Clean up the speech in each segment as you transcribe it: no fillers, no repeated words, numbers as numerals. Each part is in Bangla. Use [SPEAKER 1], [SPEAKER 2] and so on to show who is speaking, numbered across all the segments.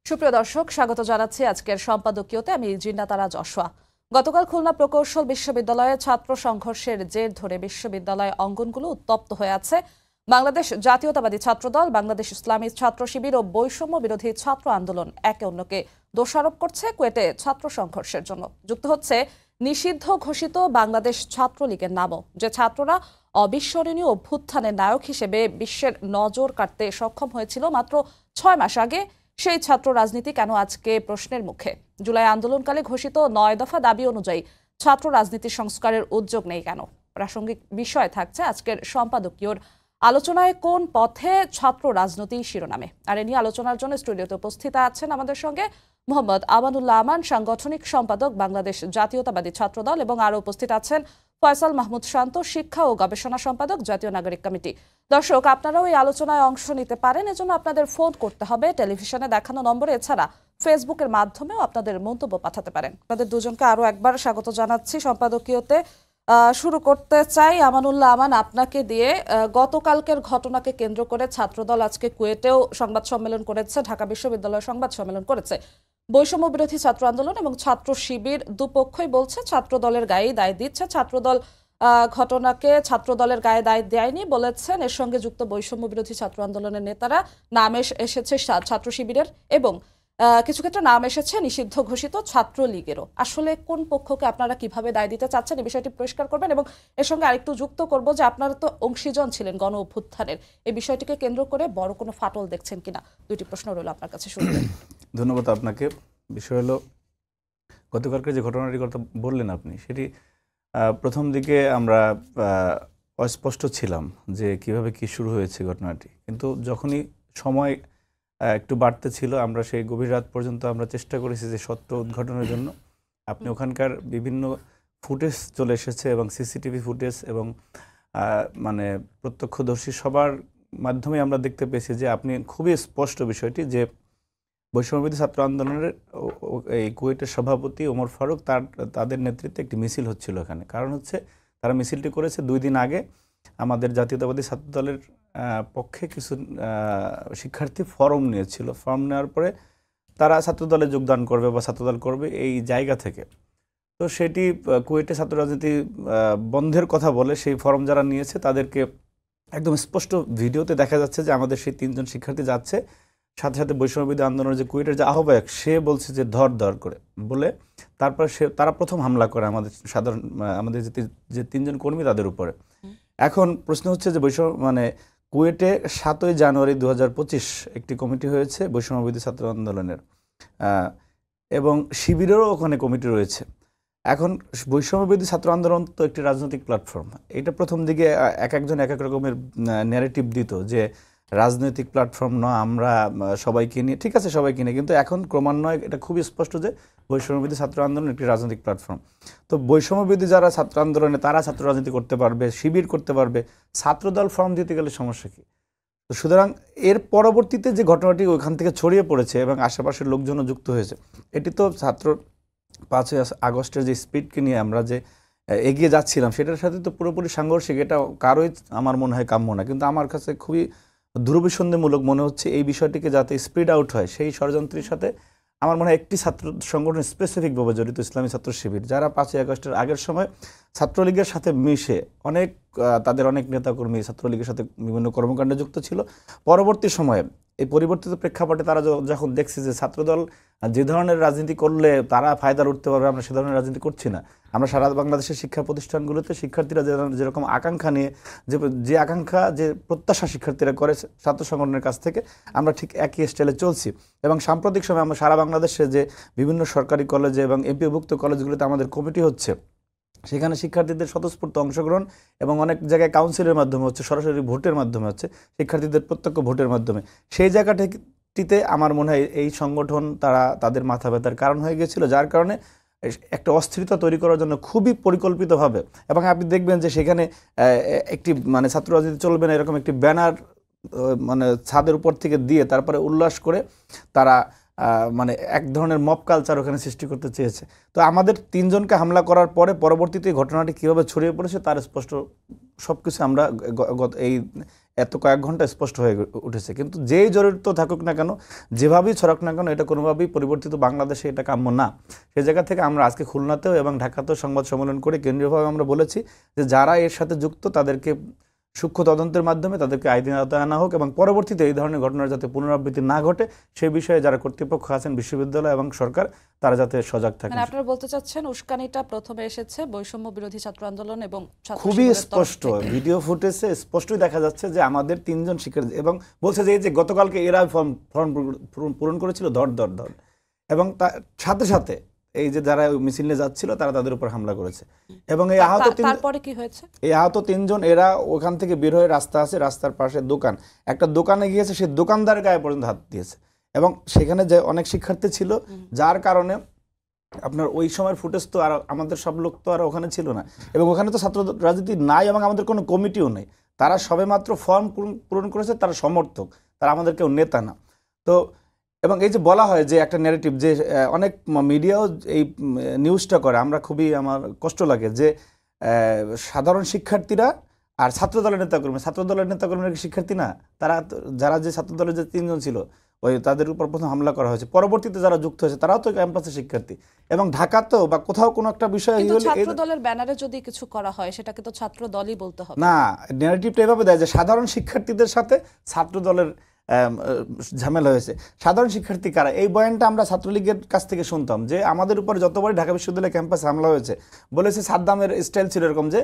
[SPEAKER 1] সুপ্রিয় দর্শক, স্বাগত জানাচ্ছি আজকের সম্পাদকীয়তে। আমি জিন্না তারা যশোয়া। গতকাল খুলনা প্রকৌশল বিশ্ববিদ্যালয়ে ছাত্র সংঘর্ষের জের ধরে বিশ্ববিদ্যালয় অঙ্গনগুলো উত্তপ্ত হয়ে আছে। বাংলাদেশ জাতীয়তাবাদী ছাত্রদল, বাংলাদেশ ইসলামী ছাত্র শিবির ও বৈষম্য বিরোধী ছাত্র আন্দোলন একে অন্যকে দোষারোপ করছে কুয়েটে ছাত্র সংঘর্ষের জন্য। যুক্ত হচ্ছে নিষিদ্ধ ঘোষিত বাংলাদেশ ছাত্রলীগের নামও, যে ছাত্ররা অবিস্মরণীয় অভ্যুত্থানের নায়ক হিসেবে বিশ্বের নজর কাটতে সক্ষম হয়েছিল মাত্র 6 মাস আগে। সেই ছাত্র রাজনীতি কেন আজকে প্রশ্নের মুখে? জুলাই আন্দোলনকালে ঘোষিত 9 দফা দাবি অনুযায়ী ছাত্র রাজনীতি সংস্কারের উদ্যোগ নেই কেন? প্রাসঙ্গিক বিষয় থাকছে আজকের সম্পাদকীয়র আলোচনায়। কোন পথে ছাত্র রাজনীতি শিরোনামে। আর এ নিয়ে আলোচনার জন্য স্টুডিওতে উপস্থিত আছেন আমাদের সঙ্গে মোহাম্মদ আমানুল্লাহ আমান, সাংগঠনিক সম্পাদক, বাংলাদেশ জাতীয়তাবাদী ছাত্রদল, এবং আরও উপস্থিত আছেন ফয়সাল মাহমুদ শান্ত, শিক্ষা ও গবেষণা সম্পাদক, জাতীয় নাগরিক কমিটি। দর্শক, আপনারাও এই আলোচনায় অংশ নিতে পারেন। এজন্য আপনাদের ফোন করতে হবে টেলিভিশনে দেখানো নম্বরে। এছাড়া ফেসবুকের মাধ্যমেও আপনাদের মন্তব্য পাঠাতে পারেন। আপনাদের দুজনকে আরও একবার স্বাগত জানাচ্ছি সম্পাদকীয়তে। শুরু করতে চাই আমানুল্লাহ আমান, আপনাকে দিয়ে। গতকালকের ঘটনাকে কেন্দ্র করে ছাত্রদল আজকে কুয়েটেও সংবাদ সম্মেলন করেছে, ঢাকা বিশ্ববিদ্যালয় সংবাদ সম্মেলন করেছে। বৈষম্য বিরোধী ছাত্র আন্দোলন এবং ছাত্র শিবির দুপক্ষই বলছে ছাত্রদলের গায়ে দায় দিচ্ছে। ছাত্রদল ঘটনাকে ছাত্রদলের গায়ে দায় দেয়নি বলেছেন। এর সঙ্গে যুক্ত বৈষম্য বিরোধী ছাত্র আন্দোলনের নেতারা, নাম এসেছে ছাত্র শিবিরের এবং কিছু ক্ষেত্রে নাম এসেছে নিষিদ্ধ ঘোষিত ছাত্রলীগেরও। আসলে কোন পক্ষকে আপনারা কিভাবে দায় দিতে চাচ্ছেন, এই বিষয়টি পরিষ্কার করবেন। এবং এর সঙ্গে আরেকটু যুক্ত করব যে আপনারা তো অংশীজন ছিলেন গণ অভ্যুত্থানের, এই বিষয়টিকে কেন্দ্র করে বড় কোনো ফাটল দেখছেন কিনা? দুটি প্রশ্ন রইল আপনার কাছে। শুরু
[SPEAKER 2] ধন্যবাদ আপনাকে। বিষয় হলো, গতকালকে যে ঘটনাটির কথা বললেন আপনি, সেটি প্রথম দিকে আমরা অস্পষ্ট ছিলাম যে কিভাবে কি শুরু হয়েছে ঘটনাটি, কিন্তু যখনই সময় একটু বাড়তে ছিল, আমরা সেই গভীর রাত পর্যন্ত আমরা চেষ্টা করেছি যে সত্য উদ্ঘাটনের জন্য। আপনি ওখানকার বিভিন্ন ফুটেজ চলে এসেছে এবং সিসিটিভি ফুটেজ এবং মানে প্রত্যক্ষদর্শী সবার মাধ্যমে আমরা দেখতে পেয়েছি যে আপনি খুবই স্পষ্ট বিষয়টি যে বৈষম্যবিরোধী ছাত্র আন্দোলনের এই কুয়েটের সভাপতি ওমর ফারুক তাদের নেতৃত্বে একটি মিছিল হচ্ছিল এখানে। কারণ হচ্ছে তারা মিছিলটি করেছে 2 দিন আগে আমাদের জাতীয়তাবাদী ছাত্রদলের পক্ষে কিছু শিক্ষার্থী ফর্ম নিয়েছিল। ফর্ম নেওয়ার পরে তারা ছাত্রদলে যোগদান করবে বা ছাত্রদল করবে এই জায়গা থেকে। তো সেটি কুয়েটে ছাত্র রাজনীতি বন্ধের কথা বলে সেই ফর্ম যারা নিয়েছে তাদেরকে একদম স্পষ্ট ভিডিওতে দেখা যাচ্ছে যে আমাদের সেই 3 জন শিক্ষার্থী যাচ্ছে, সাথে সাথে বৈষম্যবিরোধী আন্দোলনের যে কুয়েটের যে আহ্বায়ক সে বলছে যে ধর করে বলে, তারপর তারা প্রথম হামলা করে আমাদের যে 3 জন কর্মী তাদের উপরে। এখন প্রশ্ন হচ্ছে যে কুয়েটে 7ই জানুয়ারি 2025 একটি কমিটি হয়েছে বৈষম্যবিরোধী ছাত্র আন্দোলনের, এবং শিবিরেরও ওখানে কমিটি রয়েছে। এখন বৈষম্যবিরোধী ছাত্র আন্দোলন তো একটি রাজনৈতিক প্ল্যাটফর্ম। এটা প্রথম দিকে একজন এক রকমের ন্যারেটিভ দিত যে রাজনৈতিক প্ল্যাটফর্ম নয়, আমরা সবাইকে নিয়ে, ঠিক আছে সবাইকে নিয়ে, কিন্তু এখন ক্রমান্বয়ে এটা খুবই স্পষ্ট যে বৈষম্যবিরোধী ছাত্র আন্দোলন একটি রাজনৈতিক প্ল্যাটফর্ম। তো বৈষম্যবিরোধী যারা ছাত্র আন্দোলনে তারা ছাত্র রাজনীতি করতে পারবে, শিবির করতে পারবে, ছাত্রদল ফর্ম দিতে গেলে সমস্যা কী? তো সুতরাং এর পরবর্তীতে যে ঘটনাটি ওইখান থেকে ছড়িয়ে পড়েছে এবং আশেপাশের লোকজনও যুক্ত হয়েছে, এটি তো 5ই আগস্টের যে স্পিডকে নিয়ে আমরা যে এগিয়ে যাচ্ছিলাম সেটার সাথে তো পুরোপুরি সাংঘর্ষিক। এটা কারোই আমার মনে হয় কাম্য না, কিন্তু আমার কাছে খুবই দুরভিসন্ধিমূলক মনে হচ্ছে এই বিষয়টিকে যাতে স্পিড আউট হয় সেই ষড়যন্ত্রের সাথে আমার মনে হয় একটি ছাত্র সংগঠন স্পেসিফিকভাবে জড়িত, ইসলামী ছাত্র শিবির, যারা 5ই আগস্টের আগের সময় ছাত্রলীগের সাথে মিশে তাদের অনেক নেতাকর্মী ছাত্রলীগের সাথে বিভিন্ন কর্মকাণ্ডে যুক্ত ছিল। পরবর্তী সময়ে এই পরিবর্তিত প্রেক্ষাপটে তারা যখন দেখছে যে ছাত্রদল যে ধরনের রাজনীতি করলে তারা ফায়দার উঠতে পারবে, আমরা সে ধরনের রাজনীতি করছি না। আমরা সারা বাংলাদেশের শিক্ষা প্রতিষ্ঠানগুলোতে শিক্ষার্থীরা যেরকম আকাঙ্ক্ষা নিয়ে যে আকাঙ্ক্ষা যে প্রত্যাশা শিক্ষার্থীরা করে ছাত্র সংগঠনের কাছ থেকে, আমরা ঠিক একই স্টাইলে চলছি। এবং সাম্প্রতিক সময় আমরা সারা বাংলাদেশে যে বিভিন্ন সরকারি কলেজে এবং এমপিওভুক্ত কলেজগুলোতে আমাদের কমিটি হচ্ছে, সেখানে শিক্ষার্থীদের স্বতঃস্ফূর্ত অংশগ্রহণ এবং অনেক জায়গায় কাউন্সিলের মাধ্যমে হচ্ছে, সরাসরি ভোটের মাধ্যমে হচ্ছে, শিক্ষার্থীদের প্রত্যক্ষ ভোটের মাধ্যমে। সেই জায়গাটিতে আমার মনে হয় এই সংগঠন তাদের মাথা ব্যথার কারণ হয়ে গিয়েছিল, যার কারণে একটা অস্থিরতা তৈরি করার জন্য খুবই পরিকল্পিতভাবে, এবং আপনি দেখবেন যে সেখানে একটি ছাত্র রাজনীতি চলবে না এরকম একটি ব্যানার ছাদের উপর থেকে দিয়ে তারপরে উল্লাস করে তারা এক ধরনের মব কালচার ওখানে সৃষ্টি করতে চেয়েছে। তো আমাদের 3 জনকে হামলা করার পরে পরবর্তীতে ঘটনাটি কীভাবে ছড়িয়ে পড়েছে তার স্পষ্ট সব কিছু আমরা এত কয়েক ঘন্টা স্পষ্ট হয়ে উঠেছে। কিন্তু যেই জড়িত থাকুক না কেন, যেভাবেই ছড়াক না কেন, এটা কোনোভাবেই পরিবর্তিত বাংলাদেশে এটা কাম্য না। সেই জায়গা থেকে আমরা আজকে খুলনাতেও এবং ঢাকাতেও সংবাদ সম্মেলন করে কেন্দ্রীয়ভাবে আমরা বলেছি যে যারা এর সাথে যুক্ত তাদেরকে সূক্ষ্ম তদন্তের মাধ্যমে তাদেরকে আইনের আওতায় আনা হোক এবং পরবর্তীতে এই ধরনের ঘটনার যাতে পুনরাবৃত্তি না ঘটে সেই বিষয়ে যারা কর্তৃপক্ষ আছেন, বিশ্ববিদ্যালয় এবং সরকার, তারা যাতে সজাগ থাকে।
[SPEAKER 1] মানে আপনারা বলতে চাচ্ছেন উস্কানিটা প্রথমে এসেছে বৈষম্য বিরোধী ছাত্র আন্দোলন এবং
[SPEAKER 2] খুবই স্পষ্ট ভিডিও ফুটেজে স্পষ্টই দেখা যাচ্ছে যে আমাদের 3 জন শিক্ষার্থী, এবং বলছে যে এই যে গতকালকে এরা ফর্ম পূরণ করেছিল ধর এবং তার সাথে সাথে এই যে যারা মিছিল নিয়ে যাচ্ছিল তারা তাদের উপর হামলা করেছে। এবং এই আহত
[SPEAKER 1] তারপরে কি হয়েছে?
[SPEAKER 2] এই আহত 3 জন এরা ওখান থেকে বের হয়ে রাস্তা আছে, রাস্তার পাশে দোকান, একটা দোকানে গিয়েছে, সেই দোকানদার গায়ে পর্যন্ত হাত দিয়েছে। এবং সেখানে যে অনেক শিক্ষার্থী ছিল, যার কারণে আপনার ওই সময়ের ফুটেজ তো আর আমাদের সব লোক তো আর ওখানে ছিল না, এবং ওখানে তো ছাত্র রাজনীতি নাই এবং আমাদের কোনো কমিটিও নেই। তারা সবেমাত্র ফর্ম পূরণ করেছে, তারা সমর্থক, তারা আমাদের কেউ নেতা না। তো এবং এই যে বলা হয় যে একটা ন্যারেটিভ, যে অনেক মিডিয়াও এই নিউজটা করে, আমরা খুবই আমার কষ্ট লাগে যে সাধারণ শিক্ষার্থীরা আর ছাত্রদলের নেতাকর্মীরা কি শিক্ষার্থী না? তারা যারা যে ছাত্রদলের যে 3 জন ছিল ওই তাদের উপর প্রথম হামলা করা হয়েছে, পরবর্তীতে যারা যুক্ত হয়েছে তারাও তো ক্যাম্পাসের শিক্ষার্থী। এবং ঢাকাতেও বা কোথাও কোনো একটা বিষয় হলে
[SPEAKER 1] ছাত্রদলের ব্যানারে যদি কিছু করা হয় সেটাকে তো ছাত্রদলই বলতে হবে
[SPEAKER 2] না। ন্যারেটিভটা এভাবে দেয় যে সাধারণ শিক্ষার্থীদের সাথে ছাত্রদলের ঝামেলা হয়েছে। সাধারণ শিক্ষার্থী কারা? এই বয়ানটা আমরা ছাত্রলীগের কাছ থেকে শুনতাম যে আমাদের উপর যতবারই ঢাকা বিশ্ববিদ্যালয় ক্যাম্পাসে হামলা হয়েছে, বলেছে সাদ্দামের স্টাইল ছিল এরকম যে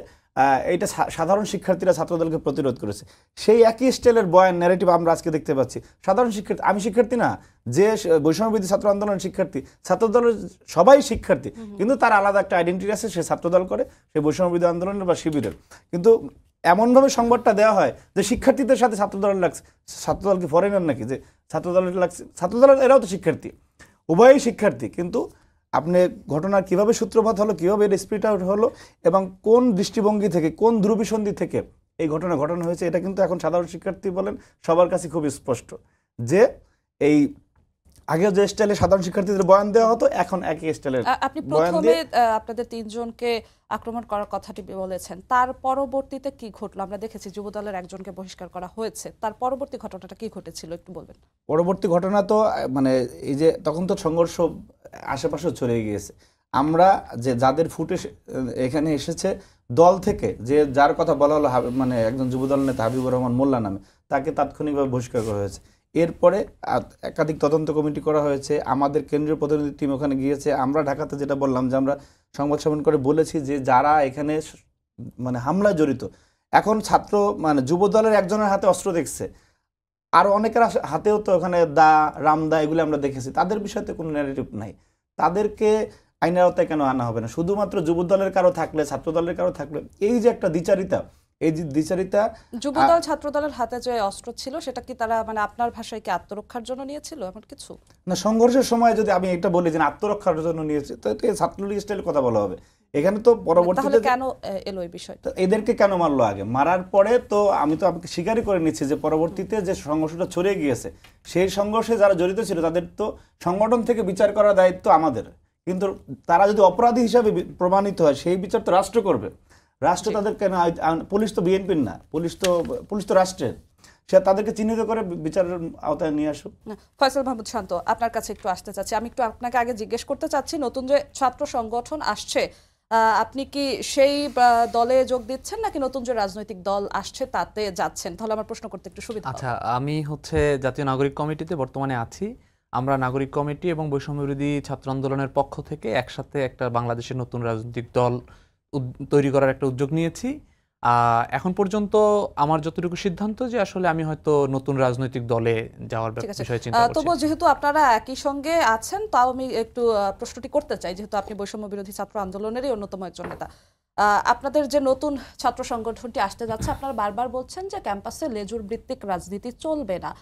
[SPEAKER 2] এইটা সাধারণ শিক্ষার্থীরা ছাত্রদলকে প্রতিরোধ করেছে। সেই একই স্টাইলের বয়ান ন্যারেটিভ আমরা আজকে দেখতে পাচ্ছি। সাধারণ শিক্ষার্থী, আমি শিক্ষার্থী না, যে বৈষম্যবিরোধী ছাত্র আন্দোলনের শিক্ষার্থী, ছাত্রদলের সবাই শিক্ষার্থী, কিন্তু তার আলাদা একটা আইডেন্টিটি আছে, সে ছাত্রদল করে, সে বৈষম্যবিরোধী আন্দোলনের বা শিবিরের। কিন্তু এমনভাবে সংবাদটা দেওয়া হয় যে শিক্ষার্থীদের সাথে ছাত্রদলের লাগছে। ছাত্রদল কি ফরেনার নাকি যে ছাত্রদলের লাগছে? ছাত্রদলের এরাও তো শিক্ষার্থী, উভয়ই শিক্ষার্থী। কিন্তু আপনি ঘটনার কিভাবে সূত্রপাত হলো, কিভাবে এর স্পিড আউট হলো এবং কোন দৃষ্টিভঙ্গি থেকে, কোন দূরভিসন্ধি থেকে এই ঘটনা ঘটানো হয়েছে, এটা কিন্তু এখন সাধারণ শিক্ষার্থী বলেন সবার কাছে খুব স্পষ্ট যে এই আগে যে স্টাইলে সাধারণ শিক্ষার্থীদের বয়ান দেওয়া হতো, এখন একই স্টাইলের
[SPEAKER 1] আপনি প্রথমে আপনাদের 3 জনকে আক্রমণ করার কথাটি বলেছেন, তার পরবর্তীতে কি ঘটলো? আমরা দেখেছি যুবদলের একজনকে বহিষ্কার করা হয়েছে, তার পরবর্তী ঘটনাটা কি ঘটেছিল একটু বলবেন?
[SPEAKER 2] পরবর্তী ঘটনা তো মানে এই যে তখন তো সংঘর্ষ আশেপাশেও ছড়িয়ে গিয়েছে। আমরা যে যাদের ফুটেজ এখানে এসেছে দল থেকে, যে যার কথা বলা হলো মানে একজন যুবদল নেতা হাবিবুর রহমান মোল্লা নামে, তাকে তাৎক্ষণিকভাবে বহিষ্কার করা হয়েছে। এরপরে একাধিক তদন্ত কমিটি করা হয়েছে, আমাদের কেন্দ্রীয় প্রতিনিধি টিম ওখানে গিয়েছে। আমরা ঢাকাতে যেটা বললাম যে আমরা সংবাদ সম্মেলন করে বলেছি যে যারা এখানে মানে হামলায় জড়িত, এখন ছাত্র মানে যুবদলের একজনের হাতে অস্ত্র দেখছে, আর অনেকের হাতেও তো ওখানে রামদা এগুলো আমরা দেখেছি, তাদের বিষয়তে কোনো ন্যারেটিভ নাই। তাদেরকে আইনের আওতায় কেন আনা হবে না? শুধুমাত্র যুবদলের কারো থাকলে, ছাত্রদলের কারো থাকলে, এই যে একটা দ্বিচারিতা, এই যে দ্বিচারিতা।
[SPEAKER 1] যুবদল ছাত্রদলের হাতে যে অস্ত্র ছিল সেটা কি তারা মানে আপনার ভাষায় কি আত্মরক্ষার জন্য নিয়েছিল এমন কিছু?
[SPEAKER 2] না, সংঘর্ষের সময় যদি আমি এটা বলি যে আত্মরক্ষার জন্য নিয়েছে, তো ছাত্রলীগ স্টাইল কথা বলা হবে এখানে। তো পরবর্তীতে
[SPEAKER 1] কেন এলো এই বিষয়টা?
[SPEAKER 2] এদেরকে কেন মারলো আগে? মারার পরে তো আমি তো আপনাকে স্বীকারই করে নিচ্ছি যে পরবর্তীতে যে সংঘর্ষটা ছড়িয়ে গিয়েছে, সেই সংঘর্ষে যারা জড়িত ছিল তাদের তো সংগঠন থেকে বিচার করার দায়িত্ব আমাদের। কিন্তু তারা যদি অপরাধী হিসাবে প্রমাণিত হয়, সেই বিচার তো রাষ্ট্র করবে। রাষ্ট্র তাদের কেন? পুলিশ তো বিএনপির না, পুলিশ তো রাষ্ট্রের। সে তাদেরকে চিহ্নিত করে বিচারের আওতায় নিয়ে আসুক।
[SPEAKER 1] ফয়সাল মাহমুদ শান্ত, আপনার কাছে একটু আসতে চাচ্ছি। আমি একটু আপনাকে আগে জিজ্ঞেস করতে চাচ্ছি, নতুন যে ছাত্র সংগঠন আসছে, আপনি কি সেই দলে যোগ দিচ্ছেন নাকি নতুন যে রাজনৈতিক দল আসছে তাতে যাচ্ছেন? তাহলে আমার প্রশ্ন করতে একটু সুবিধা হবে।
[SPEAKER 3] আচ্ছা, আমি জাতীয় নাগরিক কমিটিতে বর্তমানে আছি। আমরা নাগরিক কমিটি এবং বৈষম্য বিরোধী ছাত্র আন্দোলনের পক্ষ থেকে একসাথে একটা বাংলাদেশের নতুন রাজনৈতিক দল তৈরি করার একটা উদ্যোগ নিয়েছি। এখন পর্যন্ত আমার যতটুকু সিদ্ধান্ত যে আসলে আমি হয়তো নতুন রাজনৈতিক দলে যাওয়ার বিষয়ে চিন্তা করছি।
[SPEAKER 1] তবু যেহেতু আপনারা একই সঙ্গে আছেন, তাও আমি একটু প্রশ্নটি করতে চাই, যেহেতু আপনি বৈষম্য বিরোধী ছাত্র আন্দোলনেরই অন্যতম একজন নেতা। আপনাদের যে নতুন ছাত্র সংগঠনটি আসতে যাচ্ছে, আপনারা বারবার বলছেন যে ক্যাম্পাসে লেজুর ভিত্তিক রাজনীতি চলবে না।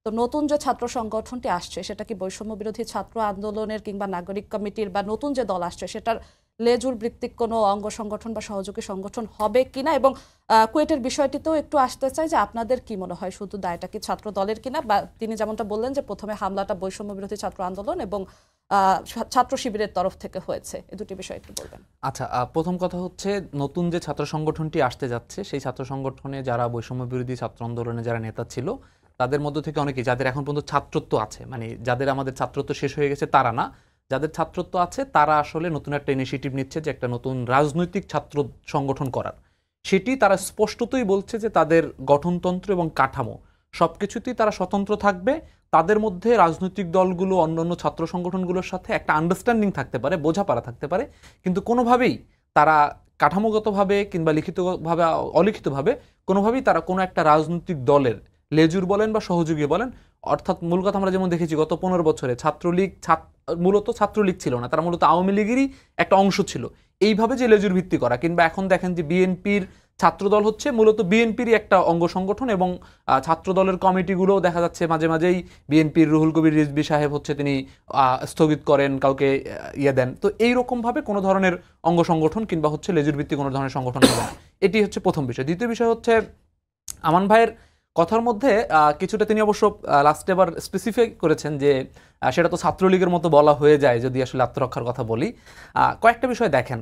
[SPEAKER 1] তো নতুন যে ছাত্র সংগঠনটি আসছে সেটা কি বৈষম্য বিরোধী ছাত্র আন্দোলনের কিংবা নাগরিক কমিটির বা নতুন যে দল আসছে সেটার লেজুর ভিত্তিক কোনো অঙ্গ সংগঠন বা সহযোগী সংগঠন হবে কিনা, এবং কুয়েটের বিষয়টিতেও একটু আসতে চাই যে আপনাদের কি মনে হয় শুধু দায়টা কি ছাত্র দলের কিনা, বা তিনি যেমনটা বললেন যে প্রথমে হামলাটা বৈষম্য বিরোধী ছাত্র আন্দোলন এবং ছাত্র শিবিরের তরফ থেকে হয়েছে, এই দুটি বিষয় একটু বলবেন।
[SPEAKER 3] আচ্ছা, প্রথম কথা হচ্ছে নতুন যে ছাত্র সংগঠনটি আসতে যাচ্ছে সেই ছাত্র সংগঠনে যারা বৈষম্য বিরোধী ছাত্র আন্দোলনে যারা নেতা ছিল তাদের মধ্য থেকে অনেকেই যাদের এখন পর্যন্ত ছাত্রত্ব আছে, মানে যাদের আমাদের ছাত্রত্ব শেষ হয়ে গেছে তারা না, যাদের ছাত্রত্ব আছে তারা আসলে নতুন একটা ইনিশিয়েটিভ নিচ্ছে যে একটা নতুন রাজনৈতিক ছাত্র সংগঠন করার। সেটি তারা স্পষ্টতই বলছে যে তাদের গঠনতন্ত্র এবং কাঠামো সবকিছুতেই তারা স্বতন্ত্র থাকবে। তাদের মধ্যে রাজনৈতিক দলগুলো অন্যান্য ছাত্র সংগঠনগুলোর সাথে একটা আন্ডারস্ট্যান্ডিং থাকতে পারে, বোঝাপড়া থাকতে পারে, কিন্তু কোনোভাবেই তারা কাঠামোগতভাবে কিংবা লিখিতভাবে অলিখিতভাবে কোনোভাবেই তারা কোনো একটা রাজনৈতিক দলের লেজুর বলেন বা সহযোগী বলেন, অর্থাৎ মূল কথা আমরা যেমন দেখেছি গত 15 বছরে ছাত্রলীগ মূলত ছাত্রলীগ ছিল না, তারা মূলত আওয়ামী লীগেরই একটা অংশ ছিল। এইভাবে যে লেজুর ভিত্তি করা, কিংবা এখন দেখেন যে বিএনপির ছাত্রদল হচ্ছে মূলত বিএনপিরই একটা অঙ্গ সংগঠন, এবং ছাত্রদলের কমিটিগুলোও দেখা যাচ্ছে মাঝে মাঝেই বিএনপির রুহুল কবির রিজভী সাহেব হচ্ছে তিনি স্থগিত করেন, কাউকে দেন। তো এইরকমভাবে কোনো ধরনের অঙ্গ সংগঠন কিংবা হচ্ছে লেজুর ভিত্তি কোনো ধরনের সংগঠন হবে না। এটি হচ্ছে প্রথম বিষয়। দ্বিতীয় বিষয় হচ্ছে আমান ভাইয়ের কথার মধ্যে কিছুটা তিনি অবশ্য লাস্টে এবার স্পেসিফাই করেছেন যে সেটা তো ছাত্রলীগের মতো বলা হয়ে যায় যদি আসলে আত্মরক্ষার কথা বলি। কয়েকটা বিষয় দেখেন,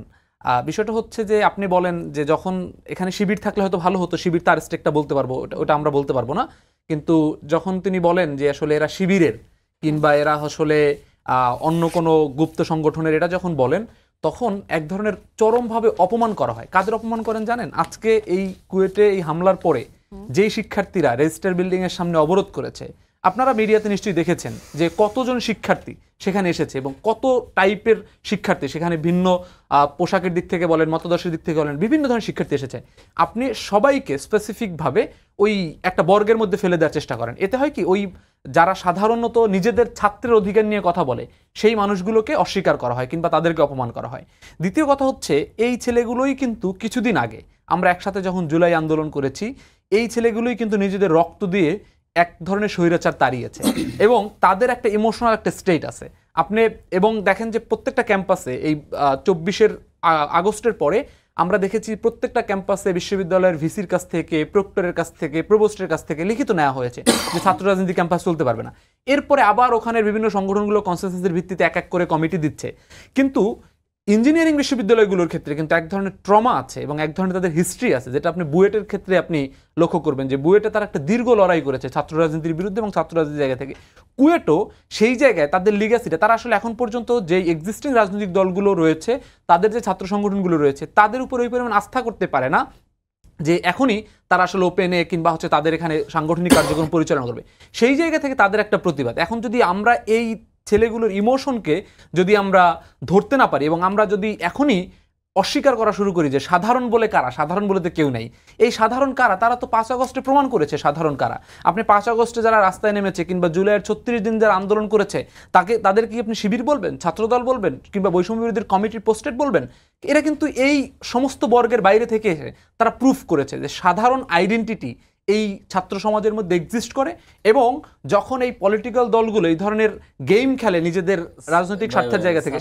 [SPEAKER 3] বিষয়টা হচ্ছে যে আপনি বলেন যে যখন এখানে শিবির থাকলে হয়তো ভালো হতো, শিবির তার স্টেকটা বলতে পারবো, ওটা আমরা বলতে পারবো না, কিন্তু যখন তিনি বলেন যে আসলে এরা শিবিরের কিংবা এরা আসলে অন্য কোনো গুপ্ত সংগঠনের, এটা যখন বলেন তখন এক ধরনের চরমভাবে অপমান করা হয়। কাদের অপমান করেন জানেন? আজকে এই কুয়েটে এই হামলার পরে যেই শিক্ষার্থীরা রেজিস্টার বিল্ডিং এর সামনে অবরোধ করেছে, আপনারা মিডিয়াতে নিশ্চয়ই দেখেছেন যে কতজন শিক্ষার্থী সেখানে এসেছে এবং কত টাইপের শিক্ষার্থী সেখানে, ভিন্ন পোশাকের দিক থেকে বলেন, মতাদর্শের দিক থেকে বলেন, বিভিন্ন ধরনের শিক্ষার্থী এসেছে। আপনি সবাইকে স্পেসিফিকভাবে ওই একটা বর্গের মধ্যে ফেলে দেওয়ার চেষ্টা করেন। এতে হয় কি, ওই যারা সাধারণত নিজেদের ছাত্রের অধিকার নিয়ে কথা বলে সেই মানুষগুলোকে অস্বীকার করা হয় কিংবা তাদেরকে অপমান করা হয়। দ্বিতীয় কথা হচ্ছে এই ছেলেগুলোই কিন্তু কিছুদিন আগে আমরা একসাথে যখন জুলাই আন্দোলন করেছি, এই ছেলেগুলোই কিন্তু নিজেদের রক্ত দিয়ে এক ধরনের স্বৈরাচার তাড়িয়েছে এবং তাদের একটা ইমোশনাল একটা স্টেট আছে আপনি। এবং দেখেন যে প্রত্যেকটা ক্যাম্পাসে এই 24 আগস্টের পরে আমরা দেখেছি প্রত্যেকটা ক্যাম্পাসে বিশ্ববিদ্যালয়ের ভিসির কাছ থেকে, প্রক্টরের কাছ থেকে, প্রভোস্টের কাছ থেকে লিখিত নেওয়া হয়েছে যে ছাত্র রাজনীতি ক্যাম্পাস চলতে পারবে না। এরপরে আবার ওখানের বিভিন্ন সংগঠনগুলো কনসেনসাসের ভিত্তিতে এক এক করে কমিটি দিচ্ছে। কিন্তু ইঞ্জিনিয়ারিং বিশ্ববিদ্যালয়গুলোর ক্ষেত্রে কিন্তু এক ধরনের ট্রমা আছে এবং এক ধরনের তাদের হিস্ট্রি আছে, যেটা আপনি বুয়েটের ক্ষেত্রে আপনি লক্ষ্য করবেন যে বুয়েটে তারা একটা দীর্ঘ লড়াই করেছে ছাত্র রাজনীতির বিরুদ্ধে এবং ছাত্র রাজনীতির জায়গা থেকে। কুয়েটও সেই জায়গায় তাদের লিগ্যাসিটা, তারা আসলে এখন পর্যন্ত যে এক্সিস্টিং রাজনৈতিক দলগুলো রয়েছে, তাদের যে ছাত্র সংগঠনগুলো রয়েছে, তাদের উপর ওই পরিমাণ আস্থা করতে পারে না যে এখনই তারা আসলে ওপেনে কিংবা হচ্ছে তাদের এখানে সাংগঠনিক কার্যক্রম পরিচালনা করবে। সেই জায়গা থেকে তাদের একটা প্রতিবাদ। এখন যদি আমরা এই ছেলেগুলোর ইমোশনকে যদি আমরা ধরতে না পারি এবং আমরা যদি এখনই অস্বীকার করা শুরু করি যে সাধারণ বলে কারা, সাধারণ বলে তো কেউ নেই, এই সাধারণ কারা, তারা তো 5 আগস্টে প্রমাণ করেছে সাধারণ কারা। আপনি 5 আগস্টে যারা রাস্তায় নেমেছে কিংবা জুলাইয়ের 36 দিন যারা আন্দোলন করেছে, তাদের কি আপনি শিবির বলবেন, ছাত্রদল বলবেন কিংবা বৈষম্য বিরোধী কমিটির পোস্টেড বলবেন? এরা কিন্তু এই সমস্ত বর্গের বাইরে থেকে এসে তারা প্রুফ করেছে যে সাধারণ আইডেন্টিটি এই ছাত্র সমাজের মধ্যে এক্সিস্ট করে। এবং যখন এই পলিটিক্যাল দলগুলো এই ধরনের গেম খেলে নিজেদের রাজনৈতিক স্বার্থের জায়গা থেকে,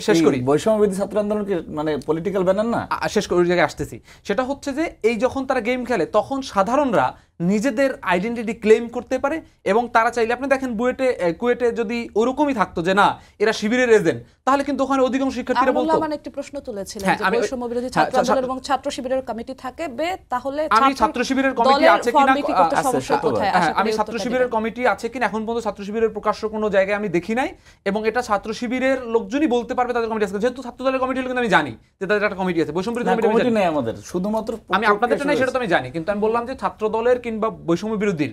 [SPEAKER 3] শেষ করি
[SPEAKER 4] বৈষম্যবিরোধী ছাত্র আন্দোলনকে মানে পলিটিক্যাল ব্যানার না,
[SPEAKER 3] শেষ করি, ওই জায়গায় আসতেছি। সেটা হচ্ছে যে এই যখন তারা গেম খেলে তখন সাধারণরা নিজেদের আইডেন্টিটি ক্লেম করতে পারে এবং তারা চাইলে, আপনি দেখেন কুয়েটে যদি ওরকমই থাকতো যে না এরা শিবিরের এজেন্ট, তাহলে কিন্তু ওখানে অধিকাংশ শিক্ষার্থীরা বলতো।
[SPEAKER 1] আমি একটি প্রশ্ন তুলেছিলাম যে বৈষম্য বিরোধী ছাত্র আন্দোলন এবং ছাত্র শিবিরের কমিটি থাকবে, তাহলে
[SPEAKER 3] আমি ছাত্র শিবিরের কমিটি আছে কিনা, আমি ছাত্র শিবিরের
[SPEAKER 1] কমিটি
[SPEAKER 3] কমিটি আছে কিনা এখন পর্যন্ত ছাত্র শিবিরের প্রকাশ্য কোনো জায়গায় আমি দেখি নাই, এবং এটা ছাত্র শিবিরের লোকজনই বলতে পারবে তাদের কমিটি আছে। যেহেতু ছাত্র দলের কমিটি হলে কিন্তু আমি জানি যে তাদের একটা কমিটি আছে, বৈষম্য বিরোধী কমিটি নেই আমাদের, শুধুমাত্র আমি আপনাদেরটা নাই সেটা তো আমি জানি, কিন্তু আমি বললাম যে ছাত্র দলের কিংবা বৈষম্য বিরোধীর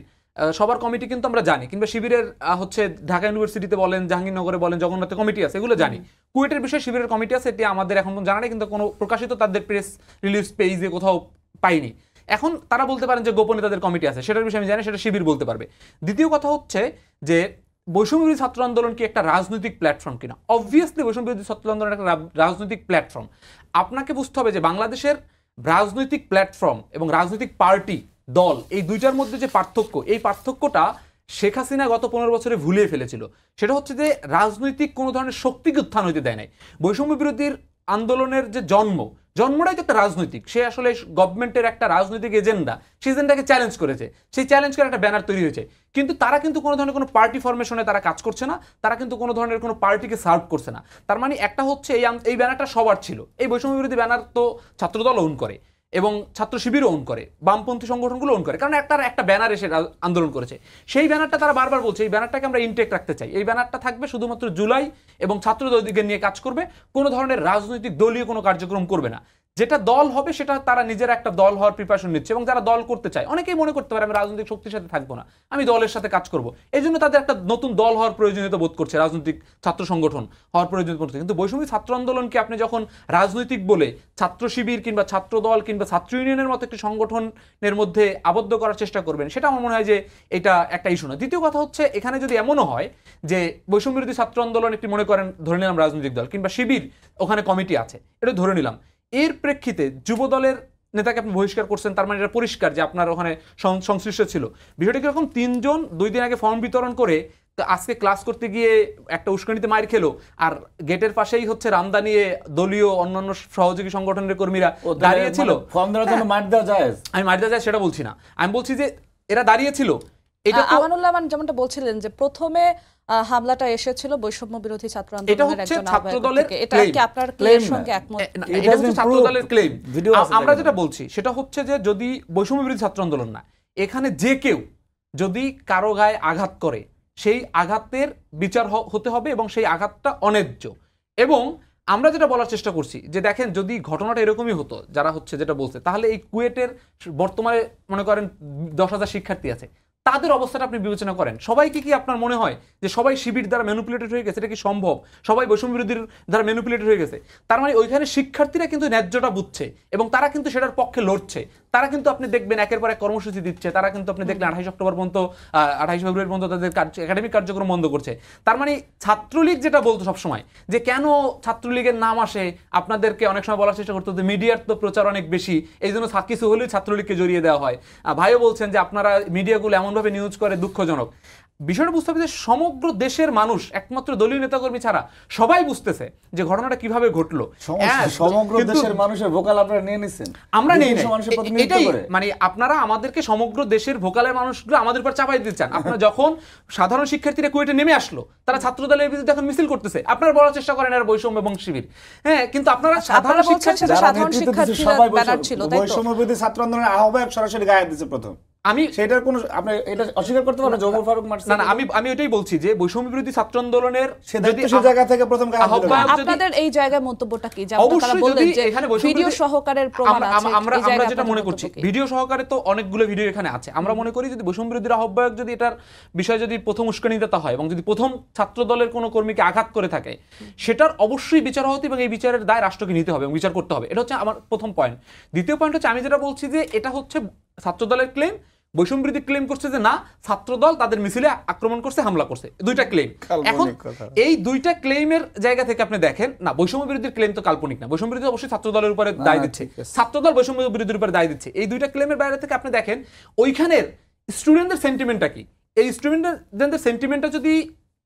[SPEAKER 3] সবার কমিটি কিন্তু আমরা জানি, কিংবা শিবিরের হচ্ছে ঢাকা ইউনিভার্সিটিতে বলেন, জাহাঙ্গীরনগরে বলেন, জগন্নাথে কমিটি আছে, এগুলো জানি। কুয়েটের বিষয়ে শিবিরের কমিটি আছে, এটি আমাদের এখন জানা নেই, কিন্তু কোনো প্রকাশিত তাদের প্রেস রিলিজ পেজে কোথাও পাইনি। এখন তারা বলতে পারেন যে গোপনে তাদের কমিটি আছে, সেটার বিষয়ে আমি জানি, সেটা শিবির বলতে পারবে। দ্বিতীয় কথা হচ্ছে যে বৈষম্য বিরোধী ছাত্র আন্দোলন কি একটা রাজনৈতিক প্ল্যাটফর্ম কিনা? অবভিয়াসলি বৈষম্য বিরোধী ছাত্র আন্দোলন একটা রাজনৈতিক প্ল্যাটফর্ম। আপনাকে বুঝতে হবে যে বাংলাদেশের রাজনৈতিক প্ল্যাটফর্ম এবং রাজনৈতিক পার্টি দল, এই দুইটার মধ্যে যে পার্থক্য, এই পার্থক্যটা শেখ হাসিনা গত 15 বছরে ভুলিয়ে ফেলেছিল। সেটা হচ্ছে যে রাজনৈতিক কোনো ধরনের শক্তিকে উত্থান হইতে দেয় নাই। বৈষম্য বিরোধীর আন্দোলনের যে জন্মটাই তো একটা রাজনৈতিক, সে আসলে গভর্নমেন্টের একটা রাজনৈতিক এজেন্ডা, সেই এজেন্ডাকে চ্যালেঞ্জ করেছে, সেই চ্যালেঞ্জ করে একটা ব্যানার তৈরি হয়েছে। কিন্তু তারা কিন্তু কোনো ধরনের কোনো পার্টি ফরমেশনে তারা কাজ করছে না, তারা কিন্তু কোনো ধরনের কোনো পার্টিকে সার্ভ করছে না। তার মানে একটা হচ্ছে এই ব্যানারটা সবার ছিল, এই বৈষম্য বিরোধী ব্যানার তো ছাত্রদল ওন করে এবং ছাত্র শিবিরও ওন করে, বামপন্থী সংগঠনগুলো ওন করে, কারণ একটা ব্যানার এসে আন্দোলন করেছে। সেই ব্যানারটা তারা বারবার বলছে এই ব্যানারটাকে আমরা ইনটেক রাখতে চাই, এই ব্যানারটা থাকবে শুধুমাত্র জুলাই এবং ছাত্রদলকে নিয়ে কাজ করবে, কোনো ধরনের রাজনৈতিক দলীয় কোনো কার্যক্রম করবে না। যেটা দল হবে সেটা তারা নিজেরা একটা দল হওয়ার প্রিপারেশন নিচ্ছে। এবং যারা দল করতে চায়, অনেকেই মনে করতে পারে আমি রাজনৈতিক শক্তির সাথে থাকবো না, আমি দলের সাথে কাজ করব, এই জন্য তাদের একটা নতুন দল হওয়ার প্রয়োজনীয়তা বোধ করছে, রাজনৈতিক ছাত্র সংগঠন হওয়ার প্রয়োজনীয়তা বোধ করছে। কিন্তু বৈষম্য ছাত্র আন্দোলনকে আপনি যখন রাজনৈতিক বলে ছাত্র শিবির কিংবা ছাত্র দল কিংবা ছাত্র ইউনিয়নের মতো একটি সংগঠনের মধ্যে আবদ্ধ করার চেষ্টা করবেন, সেটা আমার মনে হয় যে এটা একটা ইস্যু না। দ্বিতীয় কথা হচ্ছে, এখানে যদি এমনও হয় যে বৈষম্য বিরোধী ছাত্র আন্দোলন একটি মনে করেন ধরে নিলাম রাজনৈতিক দল কিংবা শিবির ওখানে কমিটি আছে, এটা ধরে নিলাম, এর প্রেক্ষিতে যুব দলের নেতাকে আপনি বহিষ্কার করছেন, তার মানে এটা পরিষ্কার যে আপনার ওখানে সংশ্লিষ্ট ছিল। বিষয়টা কিরকম, 3 জন 2 দিন আগে ফর্ম বিতরণ করে আজকে ক্লাস করতে গিয়ে একটা উস্কানিতে মাইর খেলো, আর গেটের পাশেই হচ্ছে রামদা নিয়ে দলীয় অন্যান্য সহযোগী সংগঠনের কর্মীরা দাঁড়িয়েছিল।
[SPEAKER 4] ফর্ম দেওয়ার জন্য মার দেওয়া যায়?
[SPEAKER 3] আমি মার দেওয়া যায় সেটা বলছি না, আমি বলছি যে এরা দাঁড়িয়েছিল।
[SPEAKER 1] এটা আমানুল্লাহ আমান যেমনটা বলছিলেন যে প্রথমে হামলাটা এসেছিল বৈষম্য বিরোধী ছাত্র আন্দোলনের একজন আহ্বায়ক থেকে, এটা কি আপনার ক্লেমের সঙ্গে একমত?
[SPEAKER 3] এটা হচ্ছে ছাত্র দলের ক্লেম। আমরা যেটা বলছি সেটা হচ্ছে যে যদি বৈষম্য বিরোধী ছাত্র আন্দোলন না, এখানে যে কেউ যদি কারো গায়ে আঘাত করে, সেই আঘাতের বিচার হতে হবে এবং সেই আঘাতটা অন্যায্য। এবং আমরা যেটা বলার চেষ্টা করছি যে দেখেন, যদি ঘটনাটা এরকমই হতো যারা হচ্ছে যেটা বলছে, তাহলে এই কুয়েটের বর্তমানে মনে করেন 10,000 শিক্ষার্থী আছে, তাদের অবস্থাটা আপনি বিবেচনা করেন। সবাইকে কি আপনার মনে হয় যে সবাই শিবির দ্বারা ম্যানিপুলেটেড হয়ে গেছে? এটা কি সম্ভব? সবাই বৈষম্য বিরোধীর দ্বারা ম্যানিপুলেটেড হয়ে গেছে? তার মানে ওইখানে শিক্ষার্থীরা কিন্তু ন্যায্যটা বুঝছে এবং তারা কিন্তু সেটার পক্ষে লড়ছে। তারা কিন্তু আপনি দেখবেন একের পর এক কর্মসূচি দিচ্ছে, তারা কিন্তু আপনি দেখলেন 28 অক্টোবর পর্যন্ত 28 ফেব্রুয়ারি পর্যন্ত তাদের একাডেমিক কার্যক্রম বন্ধ করছে। তার মানে ছাত্রলীগ যেটা বলতো সবসময় যে কেন ছাত্রলীগের নাম আসে, আপনাদেরকে অনেক সময় বলার চেষ্টা করতো যে মিডিয়ার তো প্রচার অনেক বেশি, এই জন্য কিছু হলেই ছাত্রলীগকে জড়িয়ে দেওয়া হয়। ভাইও বলছেন যে আপনারা মিডিয়াগুলো এমনভাবে নিউজ করে, দুঃখজনক। বিষয়টা বুঝতে হবে যে সমগ্র দেশের মানুষ, একমাত্র দলীয় নেতাকর্মী ছাড়া সবাই বুঝতেছে যে ঘটনাটা কিভাবে ঘটলো।
[SPEAKER 4] সমগ্র দেশের মানুষের ভোকাল আপনারা নিয়ে নিছেন,
[SPEAKER 3] আমরা নেই না, এটাই মানে আপনারা আমাদেরকে সমগ্র দেশের ভোকালের মানুষগুলো আমাদের উপর চাপাই দিতে চান। আপনারা যখন সাধারণ শিক্ষার্থীরা কুয়েটে নেমে আসলো, তারা ছাত্র দলের বিরুদ্ধে এখন মিছিল করতেছে, আপনারা বলার চেষ্টা করেন এর বৈষম্য এবং শিবির। হ্যাঁ, কিন্তু আপনারা সাধারণ
[SPEAKER 1] শিক্ষার্থীরা ব্যানার ছিল, তাই তো?
[SPEAKER 5] বৈষম্য বিরোধী ছাত্র আন্দোলনের আহ্বায়ক সরাসরি গায়ে দিয়েছে প্রথম।
[SPEAKER 3] আমি
[SPEAKER 5] সেটার কোনো আপনি এটা অস্বীকার করতে পারেন? জহুর ফারুক মারছে
[SPEAKER 3] না, আমি এটাই বলছি যে বৈষম্য বিরোধী ছাত্র আন্দোলনের
[SPEAKER 5] যদি সেই জায়গা থেকে প্রথম গায়ে দিল,
[SPEAKER 1] আপনাদের এই জায়গায় মন্তব্যটা কি? যে আপনারা বললেন যে ভিডিও সহকারের প্রমাণ আছে,
[SPEAKER 3] আমরা যেটা মনে করছি ভিডিও সহকারে তো অনেকগুলো ভিডিও এখানে আছে। আমরা মনে করি যদি বৈষম্য বিরোধী আহ্বায়ক যদি এটার বিষয় যদি প্রথম উস্কানিদাতা হয় এবং যদি প্রথম ছাত্র দলের কোনো কর্মীকে আঘাত করে থাকে, সেটার অবশ্যই বিচার হতে এবং এই বিচারের দায় রাষ্ট্রকে নিতে হবে এবং বিচার করতে হবে। এটা হচ্ছে আমার প্রথম পয়েন্ট। দ্বিতীয় পয়েন্ট হচ্ছে, আমি যেটা বলছি যে এটা হচ্ছে ছাত্র দলের ক্লেম, বৈষম্য বিরোধী ক্লেম করছে যে না, ছাত্রদল তাদের মিছিলে আক্রমণ করছে, হামলা করছে, দুইটা ক্লেম। এখন এই দুইটা ক্লেমের জায়গা থেকে আপনি দেখেন না, বৈষম্য বিরোধীর ক্লেম তো কাল্পনিক না, বৈষম্য বিরোধী অবশ্যই ছাত্র দলের উপরে দায় দিচ্ছে, ছাত্রদল বৈষম্য বিরোধীর উপরে দায় দিচ্ছে। এই দুইটা ক্লেমের বাইরে থেকে আপনি দেখেন ওইখানের স্টুডেন্টদের সেন্টিমেন্টটা কি। এই স্টুডেন্টদের সেন্টিমেন্টটা যদি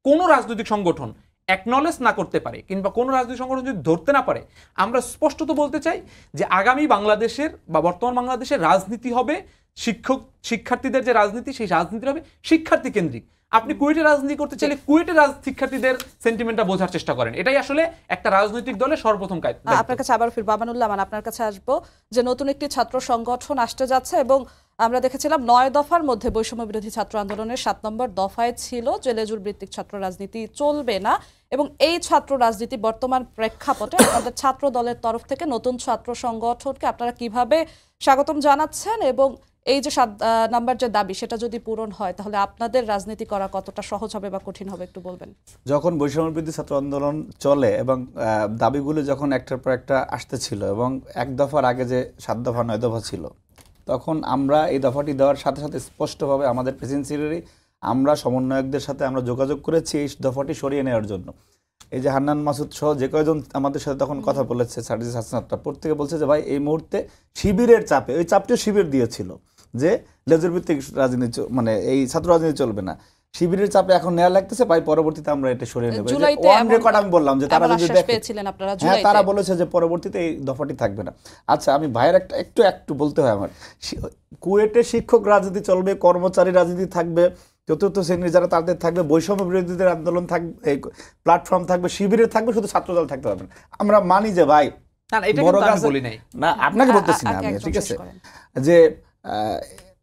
[SPEAKER 3] কোনো রাজনৈতিক সংগঠন অ্যাকনলেজ না করতে পারে কিংবা কোনো রাজনৈতিক সংগঠন যদি ধরতে না পারে, আমরা স্পষ্টত বলতে চাই যে আগামী বাংলাদেশের বা বর্তমান বাংলাদেশের রাজনীতি হবে শিক্ষার্থীদের যে রাজনীতি, সেই রাজনীতি হবে শিক্ষার্থী কেন্দ্রিক। আপনি কুয়েটের রাজনীতি করতে চাইলে কুয়েটের শিক্ষার্থীদের সেন্টিমেন্টটা বোঝার চেষ্টা করেন, এটাই আসলে একটা রাজনৈতিক দলের সর্বপ্রথম কাজ।
[SPEAKER 1] আপনার কাছে আবার ফিরবো আমানুল্লাহ আমান, আপনার কাছে আসবো যে নতুন একটি ছাত্র সংগঠন আসতে যাচ্ছে এবং আমরা দেখেছিলাম 9 দফার মধ্যে বৈষম্য বিরোধী ছাত্র আন্দোলনের 7 নম্বর দফায় ছিল যে লেজুর ভিত্তিক ছাত্র রাজনীতি চলবে না, এবং এই ছাত্র রাজনীতি বর্তমান প্রেক্ষাপটে আপনাদের ছাত্র দলের তরফ থেকে নতুন ছাত্র সংগঠনকে আপনারা কিভাবে স্বাগতম জানাচ্ছেন, এবং এই যে 7 নাম্বার যে দাবি সেটা যদি পূরণ হয় তাহলে আপনাদের রাজনীতি করা কতটা সহজ হবে বা কঠিন হবে একটু বলবেন?
[SPEAKER 2] যখন বৈষম্য বিরোধী ছাত্র আন্দোলন চলে এবং দাবিগুলো যখন একটার পর একটা আসতেছিল এবং 1 দফার আগে যে 7 দফা 9 দফা ছিল, তখন আমরা এই দফাটি দেওয়ার সাথে সাথে স্পষ্টভাবে আমাদের প্রেসিডেন্সিরই আমরা সমন্বয়কদের সাথে আমরা যোগাযোগ করেছি এই দফাটি সরিয়ে নেওয়ার জন্য। এই যে হান্নান মাসুদ সহ যে কয়জন আমাদের সাথে তখন কথা বলেছে, সার্জিস হাসানাতটা প্রত্যেকে বলছে যে ভাই এই মুহূর্তে শিবিরের চাপে, ওই চাপটিও শিবির দিয়েছিল যে লেজুর ভিত্তিক রাজনীতি মানে এই ছাত্র রাজনীতি চলবে না,
[SPEAKER 5] শিবিরের চাপে এখন নেওয়া লাগতেছে, পাই পরবর্তীতে আমরা এটা সরিয়ে নেব।
[SPEAKER 1] জুলাইতে
[SPEAKER 5] অন রেকর্ড আমি বললাম যে তারা
[SPEAKER 1] এমন
[SPEAKER 5] যদি
[SPEAKER 1] আশ্বাস
[SPEAKER 5] দেখে,
[SPEAKER 1] পেয়েছিলেন আপনারা
[SPEAKER 5] হ্যাঁ
[SPEAKER 1] জুলাইতে।
[SPEAKER 5] তারা বলেছে যে পরবর্তীতে এই দফাটি থাকবে না। আচ্ছা, আমি ভাইয়ের একটু বলতে হয় আমার। কুয়েটে শিক্ষক রাজনীতি চলবে, কর্মচারী রাজনীতি থাকবে, চতুর্থ শ্রেণীর যারা তাদের থাকবে, বৈষম্য বিরোধীদের আন্দোলন থাকবে, প্ল্যাটফর্ম থাকবে, শিবিরের থাকবে, শুধু ছাত্রদল থাকতে পারবে না। আমরা মানি যে ভাই
[SPEAKER 3] না, এটা
[SPEAKER 5] বড়
[SPEAKER 3] কিন্তু আমি
[SPEAKER 5] গাছে-
[SPEAKER 3] বলি নাই।
[SPEAKER 5] না, আপনাকে বলতেছি না আমি, ঠিক আছে, যে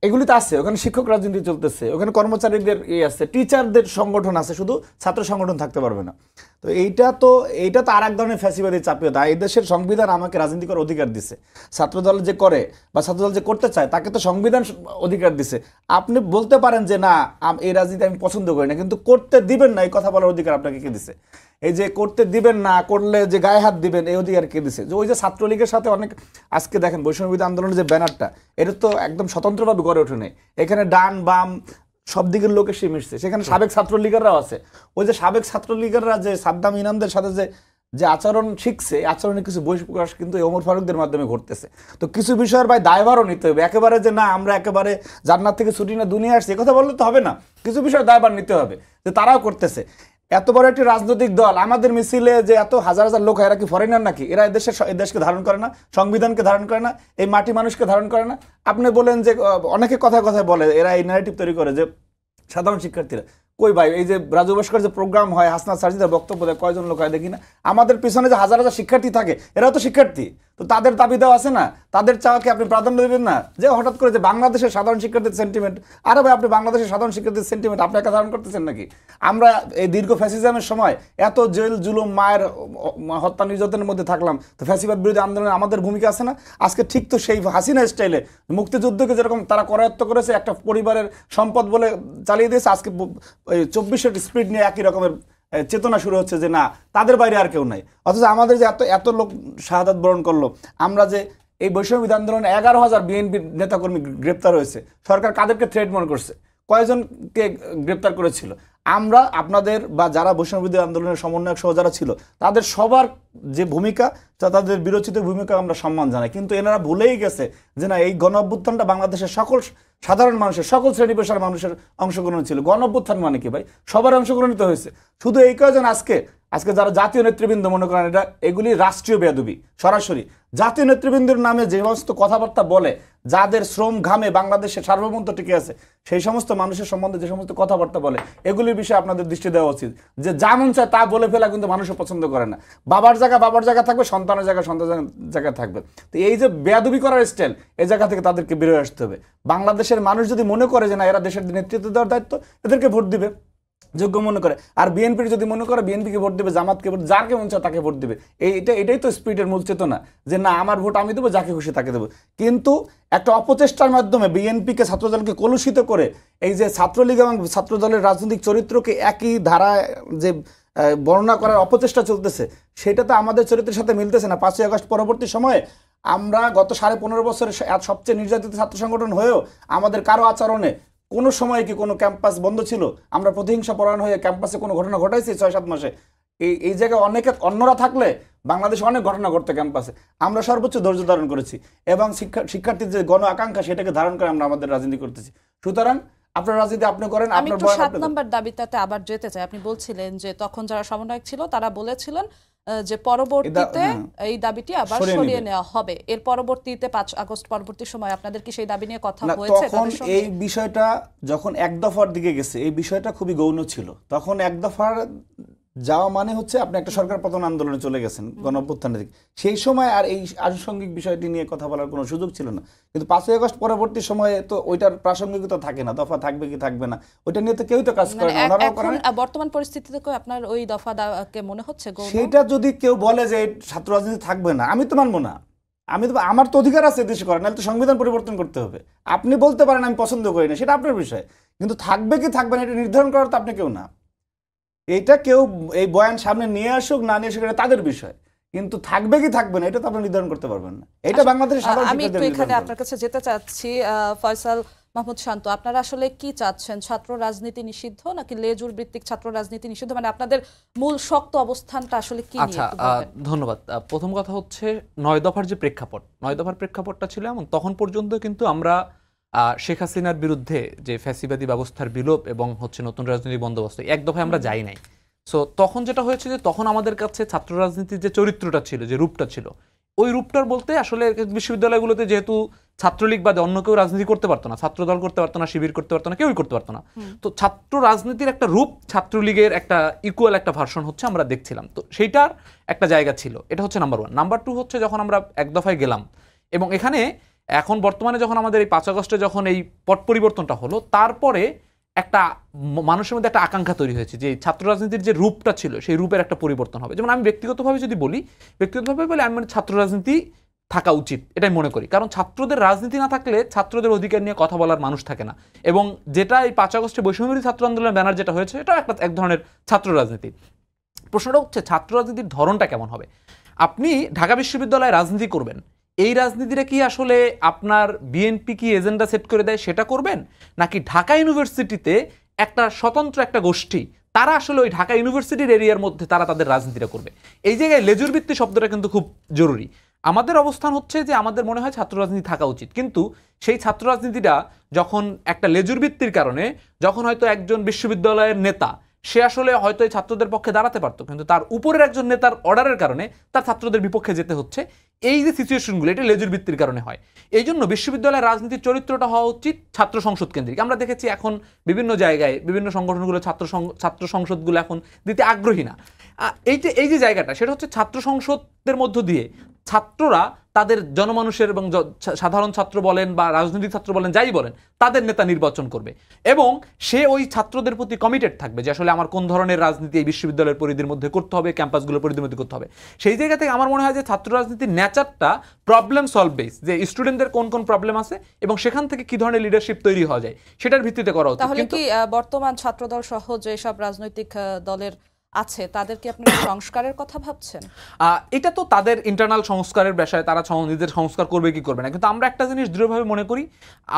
[SPEAKER 5] এগুলি তো আছে, ওখানে শিক্ষক রাজনীতি চলতেছে, ওখানে কর্মচারীদের আছে, টিচারদের সংগঠন আছে, শুধু ছাত্র সংগঠন থাকতে পারবে না। তো এইটা তো আর এক ধরনের ফ্যাসিবাদী চাপিয়ে দেয়। এই দেশের সংবিধান আমাকে রাজনীতি করার অধিকার দিছে। ছাত্রদল যে করে বা ছাত্রদল যে করতে চায় তাকে তো সংবিধান অধিকার দিছে। আপনি বলতে পারেন যে না, এই রাজনীতি আমি পছন্দ করি না, কিন্তু করতে দিবেন না, এই কথা বলার অধিকার আপনাকে কে দিছে? এই যে করতে দিবেন না, করলে যে গায়ে হাত দিবেন, এই অধিকার কে দিছে? যে ওই যে ছাত্রলীগের সাথে অনেক, আজকে দেখেন বৈষম্যবিরোধী আন্দোলনের যে ব্যানারটা, এটা তো একদম স্বতন্ত্রভাবে গড়ে ওঠে নাই। এখানে ডান বাম সব দিকের লোক এসে মিশছে, সেখানে সাবেক ছাত্রলীগাররাও আছে। ওই যে সাবেক ছাত্রলীগাররা যে সাদ্দাম ইনামদের সাথে যে আচরণ শিখছে, আচরণের কিছু বহিঃপ্রকাশ কিন্তু এই ওমর ফারুকদের মাধ্যমে ঘটতেছে। তো কিছু বিষয়ের ভাই দায়ভারও নিতে হবে। একেবারে যে না আমরা একেবারে জান্নাত থেকে ছুটি না দুনিয়া আসছি, কথা বললে তো হবে না। কিছু বিষয়ের দায়ভার নিতে হবে, যে তারাও করতেছে। এত বড় একটি রাজনৈতিক দল, আমাদের মিছিলে যে এত হাজার হাজার লোক, এরা কি ফরেনার নাকি? এরা এই দেশকে ধারণ করে না, সংবিধানকে ধারণ করে না, এই মাটি মানুষকে ধারণ করে না? আপনি বলেন যে অনেকে কথায় কথায় বলে, এরা এই ন্যারেটিভ তৈরি করে যে সাধারণ শিক্ষার্থীরা কই ভাই, এই যে রাজু ভাস্কর যে প্রোগ্রাম হয়, হাসনাত সার্জিদার বক্তব্য দেয়, কয়জন লোক হয় দেখি না? আমাদের পিছনে যে হাজার হাজার শিক্ষার্থী থাকে, এরাও তো শিক্ষার্থী, তো তাদের দাবি দেওয়া আছে না? তাদের চাওয়াকে আপনি প্রাধান্য দেবেন না? যে হঠাৎ করে যে বাংলাদেশের সাধারণ শিক্ষার্থীর সেন্টিমেন্ট, আরে ভাই আপনি বাংলাদেশের সাধারণ শিক্ষার্থীর সেন্টিমেন্ট আপনি একা ধারণ করতেছেন নাকি? আমরা এই দীর্ঘ ফ্যাসিজমের সময় এত জেল জুলুম, মায়ের হত্যা নির্যাতনের মধ্যে থাকলাম, তো ফ্যাসিবাদ বিরোধী আন্দোলনে আমাদের ভূমিকা আছে না? আজকে ঠিক তো সেই হাসিনা স্টাইলে মুক্তিযুদ্ধকে যেরকম তারা করায়ত্ত করেছে, একটা পরিবারের সম্পদ বলে চালিয়ে দিয়েছে, আজকে 24-এর স্পিড নিয়ে একই রকমের চেতনা শুরু হচ্ছে যে না, তাদের বাইরে আর কেউ নাই। অথচ আমাদের যে এত লোক শাহাদাত বরণ করলো, আমরা যে এই বৈষম্য আন্দোলনে 11,000 বিএনপি নেতাকর্মী গ্রেপ্তার হয়েছে, সরকার কাদেরকে থ্রেট মনে করছে, কয়জনকে গ্রেপ্তার করেছিল? আমরা আপনাদের বা যারা বৈষম্যবিরোধী আন্দোলনের সমন্বয়ক সহ যারা ছিল, তাদের সবার যে ভূমিকা, তাদের বিরোচিত ভূমিকা আমরা সম্মান জানাই। কিন্তু এনারা ভুলেই গেছে যে না, এই গণ অভ্যুত্থানটা বাংলাদেশের সকল সাধারণ মানুষের, সকল শ্রেণী পেশার মানুষের অংশগ্রহণ ছিল। গণ অভ্যুত্থান মানে কি ভাই? সবার অংশগ্রহণিত হয়েছে। শুধু এই কয়জন আজকে যারা জাতীয় নেতৃবৃন্দ মনে করেন, এগুলি রাষ্ট্রীয় বেয়াদবি। সরাসরি জাতীয় নেতৃবৃন্দের নামে যে সমস্ত কথাবার্তা বলে, যাদের শ্রম ঘামে বাংলাদেশের সার্বভৌমত্ব টিকে আছে, সেই সমস্ত মানুষের সম্বন্ধে যে সমস্ত কথাবার্তা বলে, এগুলির বিষয়ে আপনাদের দৃষ্টি দেওয়া উচিত। যে যা মন চায় তা বলে ফেলা কিন্তু মানুষও পছন্দ করে না। বাবার জায়গা থাকবে, সন্তানের জায়গা থাকবে। তো এই যে বেয়াদবি করার স্টাইল, এই জায়গা থেকে তাদেরকে বেরোয় আসতে হবে। বাংলাদেশের মানুষ যদি মনে করে যে না, এরা দেশের নেতৃত্ব দেওয়ার দায়িত্ব, এদেরকে ভোট দিবে যোগ্য মনে করে। আর বিএনপির যদি মনে করে বিএনপিকে ভোট দেবে, জামাতকে ভোট, যাকে মন চায় তাকে ভোট দেবে। এটাই তো স্পিরিটের মূল চেতনা, যে না আমার ভোট আমি দেবো, যাকে খুশি তাকে দেবো। কিন্তু একটা অপচেষ্টার মাধ্যমে বিএনপিকে, ছাত্রদলকে কলুষিত করে, এই যে ছাত্রলীগ এবং ছাত্রদলের রাজনৈতিক চরিত্রকে একই ধারায় যে বর্ণনা করার অপচেষ্টা চলতেছে, সেটা তো আমাদের চরিত্রের সাথে মিলতেছে না। 5ই আগস্ট পরবর্তী সময়ে আমরা গত 15.5 বছরের সবচেয়ে নির্যাতিত ছাত্র সংগঠন হয়েও আমাদের কারো আচরণে কোনো সময় কি কোনো ক্যাম্পাস বন্ধ ছিল? আমরা প্রতিহিংসা পরায়ণ হয়ে ক্যাম্পাসে কোনো ঘটনা ঘটাইছি 6-7 মাসে? এই জায়গায় অন্যরা থাকলে বাংলাদেশে অনেক ঘটনা ঘটতো ক্যাম্পাসে। আমরা সর্বোচ্চ ধৈর্য ধারণ করেছি এবং শিক্ষার্থীর যে গণ আকাঙ্ক্ষা, সেটাকে ধারণ করে আমরা আমাদের রাজনীতি করতেছি। সুতরাং আপনার রাজনীতি আপনি করেন।
[SPEAKER 1] আমি একটু 7 নম্বর দাবিটাতে আবার যেতে চাই। আপনি বলছিলেন যে তখন যারা সমন্বয়ক ছিল তারা বলেছিলেন যে পরবর্তীতে এই দাবিটি আবার সরিয়ে নেওয়া হবে। এর পরবর্তীতে 5 আগস্ট পরবর্তী সময় আপনাদের কি সেই দাবি নিয়ে কথা হয়েছে?
[SPEAKER 5] তখন এই বিষয়টা যখন এক দফার দিকে গেছে, এই বিষয়টা খুবই গৌণ ছিল। তখন এক দফার যাওয়া মানে হচ্ছে আপনি একটা সরকার পতন আন্দোলনে চলে গেছেন গণ অভ্যুত্থানের দিকে। সেই সময় আর এই আনুষঙ্গিক বিষয়টি নিয়ে কথা বলার কোনো সুযোগ ছিল না। কিন্তু 5ই আগস্ট পরবর্তী সময়ে তো ওইটার প্রাসঙ্গিকতা থাকে না, দফা থাকবে কি থাকবে না, ওইটা নিয়ে তো কেউই তো কাজ করে না।
[SPEAKER 1] এখন বর্তমান পরিস্থিতিতে আপনার ওই দফাকে মনে হচ্ছে
[SPEAKER 5] সেটা যদি কেউ বলে যে ছাত্র রাজনীতি থাকবে না, আমি তো মানবো না। আমার তো অধিকার আছে দেশে করার, নাহলে তো সংবিধান পরিবর্তন করতে হবে। আপনি বলতে পারেন আমি পছন্দ করি না, সেটা আপনার বিষয়। কিন্তু থাকবে কি থাকবে না এটা নির্ধারণ করার তো আপনি কেউ না। এটা কেউ এই বয়ান সামনে নিয়ে আসুক না নিয়ে আসুক, এটা তাদের বিষয়। কিন্তু থাকবে কি থাকবে না এটা তো আপনি নির্ধারণ করতে পারবেন না। এটা বাংলাদেশের সাধারণ
[SPEAKER 1] আমি একটু এখানে আপনার কাছে যেতে চাচ্ছি। ফয়সাল মাহমুদ শান্ত, আপনারা আসলে কি চাচ্ছেন? ছাত্র রাজনীতি নিষিদ্ধ নাকি লেজুর ভিত্তিক ছাত্র রাজনীতি নিষিদ্ধ? মানে আপনাদের মূল শক্ত অবস্থানটা আসলে কি?
[SPEAKER 3] আচ্ছা, ধন্যবাদ। প্রথম কথা হচ্ছে 9 দফার যে প্রেক্ষাপট, 9 দফার প্রেক্ষাপটটা ছিল এমন, তখন পর্যন্ত কিন্তু আমরা শেখ হাসিনার বিরুদ্ধে যে ফ্যাসিবাদী ব্যবস্থার বিলোপ এবং হচ্ছে নতুন রাজনৈতিক বন্দোবস্ত এক দফায় আমরা যাই নাই। সো তখন যেটা হয়েছে যে তখন আমাদের কাছে ছাত্র রাজনীতির যে চরিত্রটা ছিল, যে রূপটা ছিল, ওই রূপটার বলতে আসলে বিশ্ববিদ্যালয়গুলোতে যেহেতু ছাত্রলীগ বাদে অন্য কেউ রাজনীতি করতে পারতো না, ছাত্র দল করতে পারতো না, শিবির করতে পারতো না, কেউই করতে পারতো না। তো ছাত্র রাজনীতির একটা রূপ, ছাত্রলীগের একটা ইকুয়াল একটা ভার্সন হচ্ছে আমরা দেখছিলাম। তো সেইটার একটা জায়গা ছিল, এটা হচ্ছে নাম্বার 1। নাম্বার 2 হচ্ছে যখন আমরা এক দফায় গেলাম এবং এখানে এখন বর্তমানে যখন আমাদের এই 5 আগস্টে যখন এই পট পরিবর্তনটা হলো, তারপরে একটা মানুষের মধ্যে একটা আকাঙ্ক্ষা তৈরি হয়েছে যে ছাত্র রাজনীতির যে রূপটা ছিল সেই রূপের একটা পরিবর্তন হবে। যেমন আমি ব্যক্তিগতভাবে যদি বলি, আমি ছাত্র রাজনীতি থাকা উচিত এটাই মনে করি। কারণ ছাত্রদের রাজনীতি না থাকলে ছাত্রদের অধিকার নিয়ে কথা বলার মানুষ থাকে না। এবং যেটা এই 5 আগস্টে বৈষম্যবিরোধী ছাত্র আন্দোলনের ব্যানার যেটা হয়েছে, এটা এক ধরনের ছাত্র রাজনীতি। প্রশ্নটা হচ্ছে ছাত্র রাজনীতির ধরনটা কেমন হবে। আপনি ঢাকা বিশ্ববিদ্যালয়ে রাজনীতি করবেন, এই রাজনীতিটা কি আসলে আপনার বিএনপি কি এজেন্ডা সেট করে দেয় সেটা করবেন, নাকি ঢাকা ইউনিভার্সিটিতে একটা স্বতন্ত্র একটা গোষ্ঠী তারা আসলে ওই ঢাকা ইউনিভার্সিটির এরিয়ার মধ্যে তারা তাদের রাজনীতিটা করবে? এই জায়গায় লেজুর ভিত্তি শব্দটা কিন্তু খুব জরুরি। আমাদের অবস্থান হচ্ছে যে আমাদের মনে হয় ছাত্র রাজনীতি থাকা উচিত, কিন্তু সেই ছাত্র রাজনীতিটা যখন একটা লেজুর ভিত্তির কারণে, যখন হয়তো একজন বিশ্ববিদ্যালয়ের নেতা সে আসলে হয়তো এই ছাত্রদের পক্ষে দাঁড়াতে পারতো, কিন্তু তার উপরের একজন নেতার অর্ডারের কারণে তার ছাত্রদের বিপক্ষে যেতে হচ্ছে, এই যে সিচুয়েশনগুলো এটা লেজুর ভিত্তির কারণে হয়। এই জন্য বিশ্ববিদ্যালয়ের রাজনীতির চরিত্রটা হওয়া উচিত ছাত্র সংসদ কেন্দ্রিক। আমরা দেখেছি এখন বিভিন্ন জায়গায় বিভিন্ন সংগঠনগুলো ছাত্র সংসদগুলো এখন দিতে আগ্রহী না। এই যে জায়গাটা, সেটা হচ্ছে ছাত্র সংসদের মধ্য দিয়ে ছাত্ররা তাদের জনমানুষের এবং সাধারণ ছাত্র বলেন বা রাজনৈতিক ছাত্র বলেন, যাই বলেন, তাদের নেতা নির্বাচন করবে এবং সে ওই ছাত্রদের প্রতি কমিটেড থাকবে যে আসলে আমার কোন ধরনের রাজনীতি এই বিশ্ববিদ্যালয়ের পরিধির মধ্যে করতে হবে, ক্যাম্পাসগুলোর পরিধির মধ্যে করতে হবে। সেই জায়গা থেকে আমার মনে হয় যে ছাত্র রাজনীতির নেচারটা প্রবলেম সলভ বেস, যে স্টুডেন্টদের কোন কোন প্রবলেম আছে এবং সেখান থেকে কি ধরনের লিডারশিপ তৈরি হওয়া যায় সেটার ভিত্তিতে করা উচিত।
[SPEAKER 1] তাহলে কি বর্তমান ছাত্রদল সহ যেসব রাজনৈতিক দলের আছে তাদের কি আপনি সংস্কারের কথা ভাবছেন?
[SPEAKER 3] এটা তো তাদের ইন্টারনাল সংস্কারের বিষয়ে, তারা নিজের সংস্কার করবে কি করবে না, কিন্তু আমরা একটা জিনিস দৃঢ়ভাবে মনে করি,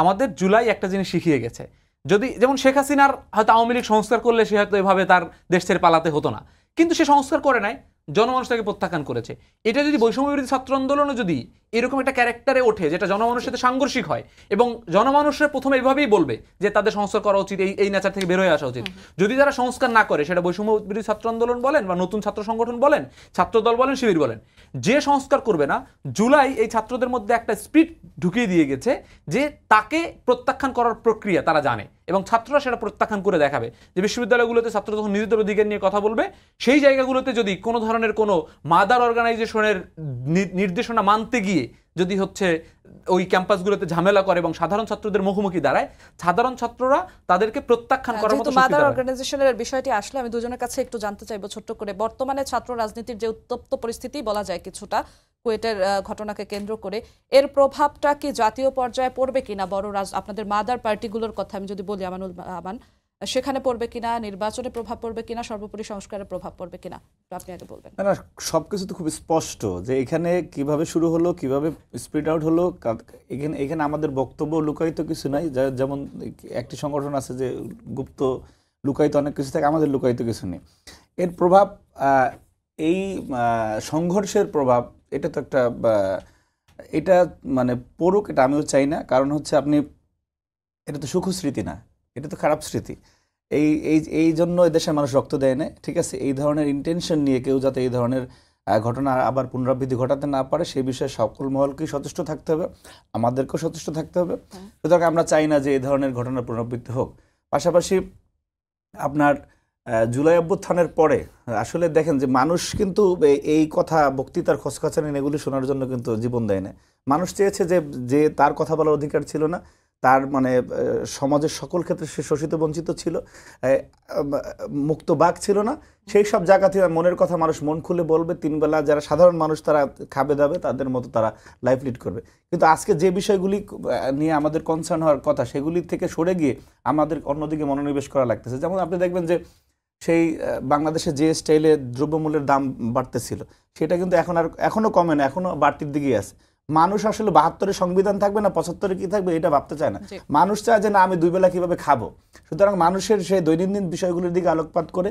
[SPEAKER 3] আমাদের জুলাই একটা জিনিস শিখিয়ে গেছে। যদি যেমন শেখ হাসিনার হয়তো আওয়ামী লীগ সংস্কার করলে সে হয়তো এভাবে তার দেশ ছেড়ে পালাতে হতো না, কিন্তু সে সংস্কার করে নাই, জনমানুষ তাকে প্রত্যাখ্যান করেছে। এটা যদি বৈষম্যবিরোধী ছাত্র আন্দোলনও যদি এরকম একটা ক্যারেক্টারে ওঠে যেটা জনমানুষের সাথে সাংঘর্ষিক হয় এবং জনমানুষের প্রথমে এইভাবেই বলবে যে তাদের সংস্কার করা উচিত, এই নেচার থেকে বের হয়ে আসা উচিত, যদি তারা সংস্কার না করে, সেটা বৈষম্যবিরোধী ছাত্র আন্দোলন বলেন বা নতুন ছাত্র সংগঠন বলেন, ছাত্রদল বলেন, শিবির বলেন, যে সংস্কার করবে না, জুলাই এই ছাত্রদের মধ্যে একটা স্পিড ঢুকিয়ে দিয়ে গেছে যে তাকে প্রত্যাখ্যান করার প্রক্রিয়া তারা জানে এবং ছাত্ররা সেটা প্রত্যাখ্যান করে দেখাবে। যে বিশ্ববিদ্যালয়গুলোতে ছাত্র যখন নিজেদের অধিকার নিয়ে কথা বলবে, সেই জায়গাগুলোতে যদি কোনো ধরনের কোনো মাদার অর্গানাইজেশনের নির্দেশনা মানতে গিয়ে যদি হচ্ছে ওই ক্যাম্পাসগুলোতে ঝামেলা করে এবং সাধারণ ছাত্রদের মুখোমুখি দাঁড়ায়, সাধারণ ছাত্ররা তাদেরকে প্রত্যাখ্যান করার মতো
[SPEAKER 1] মাদার অর্গানাইজেশনের বিষয়টি আসলে আমি দুজনের কাছে একটু জানতে চাইবো ছোট্ট করে। বর্তমানে ছাত্র রাজনীতির যে উত্তপ্ত পরিস্থিতি বলা যায় কিছুটা কুয়েটের ঘটনাকে কেন্দ্র করে, এর প্রভাবটা কি জাতীয় পর্যায়ে পড়বে কিনা? বড় আপনাদের মাদার পার্টিগুলোর কথা আমি যদি বলি, আমান, সেখানে পড়বে কিনা, নির্বাচনে প্রভাব পড়বে কিনা, সর্বোপরি সংস্কারের প্রভাব পড়বে কিনা, আপনি আগে বলবেন।
[SPEAKER 5] না, সবকিছু তো খুব স্পষ্ট যে এখানে কিভাবে শুরু হলো, কিভাবে স্প্রিড আউট হলো। এখানে আমাদের বক্তব্য লুকায়িত কিছু নাই। যেমন একটি সংগঠন আছে যে গুপ্ত লুকায়িত অনেক কিছু থাকে, আমাদের লুকায়িত কিছু নেই। এর প্রভাব, এই সংঘর্ষের প্রভাব, এটা তো একটা এটা মানে পড়ুক, এটা আমিও চাই না। কারণ হচ্ছে আপনি, এটা তো সুখ স্মৃতি না, এটা তো খারাপ স্মৃতি। এই জন্য এদেশের মানুষ রক্ত দেয় না, ঠিক আছে? এই ধরনের ইন্টেনশন নিয়ে কেউ যাতে এই ধরনের ঘটনা আবার পুনরাবৃত্তি ঘটাতে না পারে সেই বিষয়ে সকল মহলকেই সচেষ্ট থাকতে হবে, আমাদেরকেও সচেষ্ট থাকতে হবে। সুতরাং আমরা চাই না যে এই ধরনের ঘটনার পুনরাবৃত্তি হোক। পাশাপাশি আপনার জুলাই অভ্যুত্থানের পরে আসলে দেখেন যে মানুষ কিন্তু এই কথা, বক্তৃতার খসখসানি এগুলি শোনার জন্য কিন্তু জীবন দেয় না। মানুষ চেয়েছে যে তার কথা বলার অধিকার ছিল না, তার মানে সমাজের সকল ক্ষেত্রে সে শোষিত বঞ্চিত ছিল, মুক্ত বাক ছিল না। সেই সব জায়গা থেকে মনের কথা মানুষ মন খুলে বলবে, 3 বেলা যারা সাধারণ মানুষ তারা খাবে দাবে, তাদের মতো তারা লাইফ লিড করবে। কিন্তু আজকে যে বিষয়গুলি নিয়ে আমাদের কনসার্ন হওয়ার কথা, সেগুলি থেকে সরে গিয়ে আমাদের অন্যদিকে মনোনিবেশ করা লাগতেছে। যেমন আপনি দেখবেন যে সেই বাংলাদেশে যে স্টাইলে দ্রব্যমূল্যের দাম বাড়তেছিল, সেটা কিন্তু এখনো কমে না, এখনো বাড়তির দিকেই আছে। মানুষ আসলে 72-এ সংবিধান থাকবে না 75-এ কি থাকবে এটা ভাবতে চায় না। মানুষ চায় যে না, আমি 2 বেলা কিভাবে খাবো। সুতরাং মানুষের সেই দৈনন্দিন বিষয়গুলির দিকে আলোকপাত করে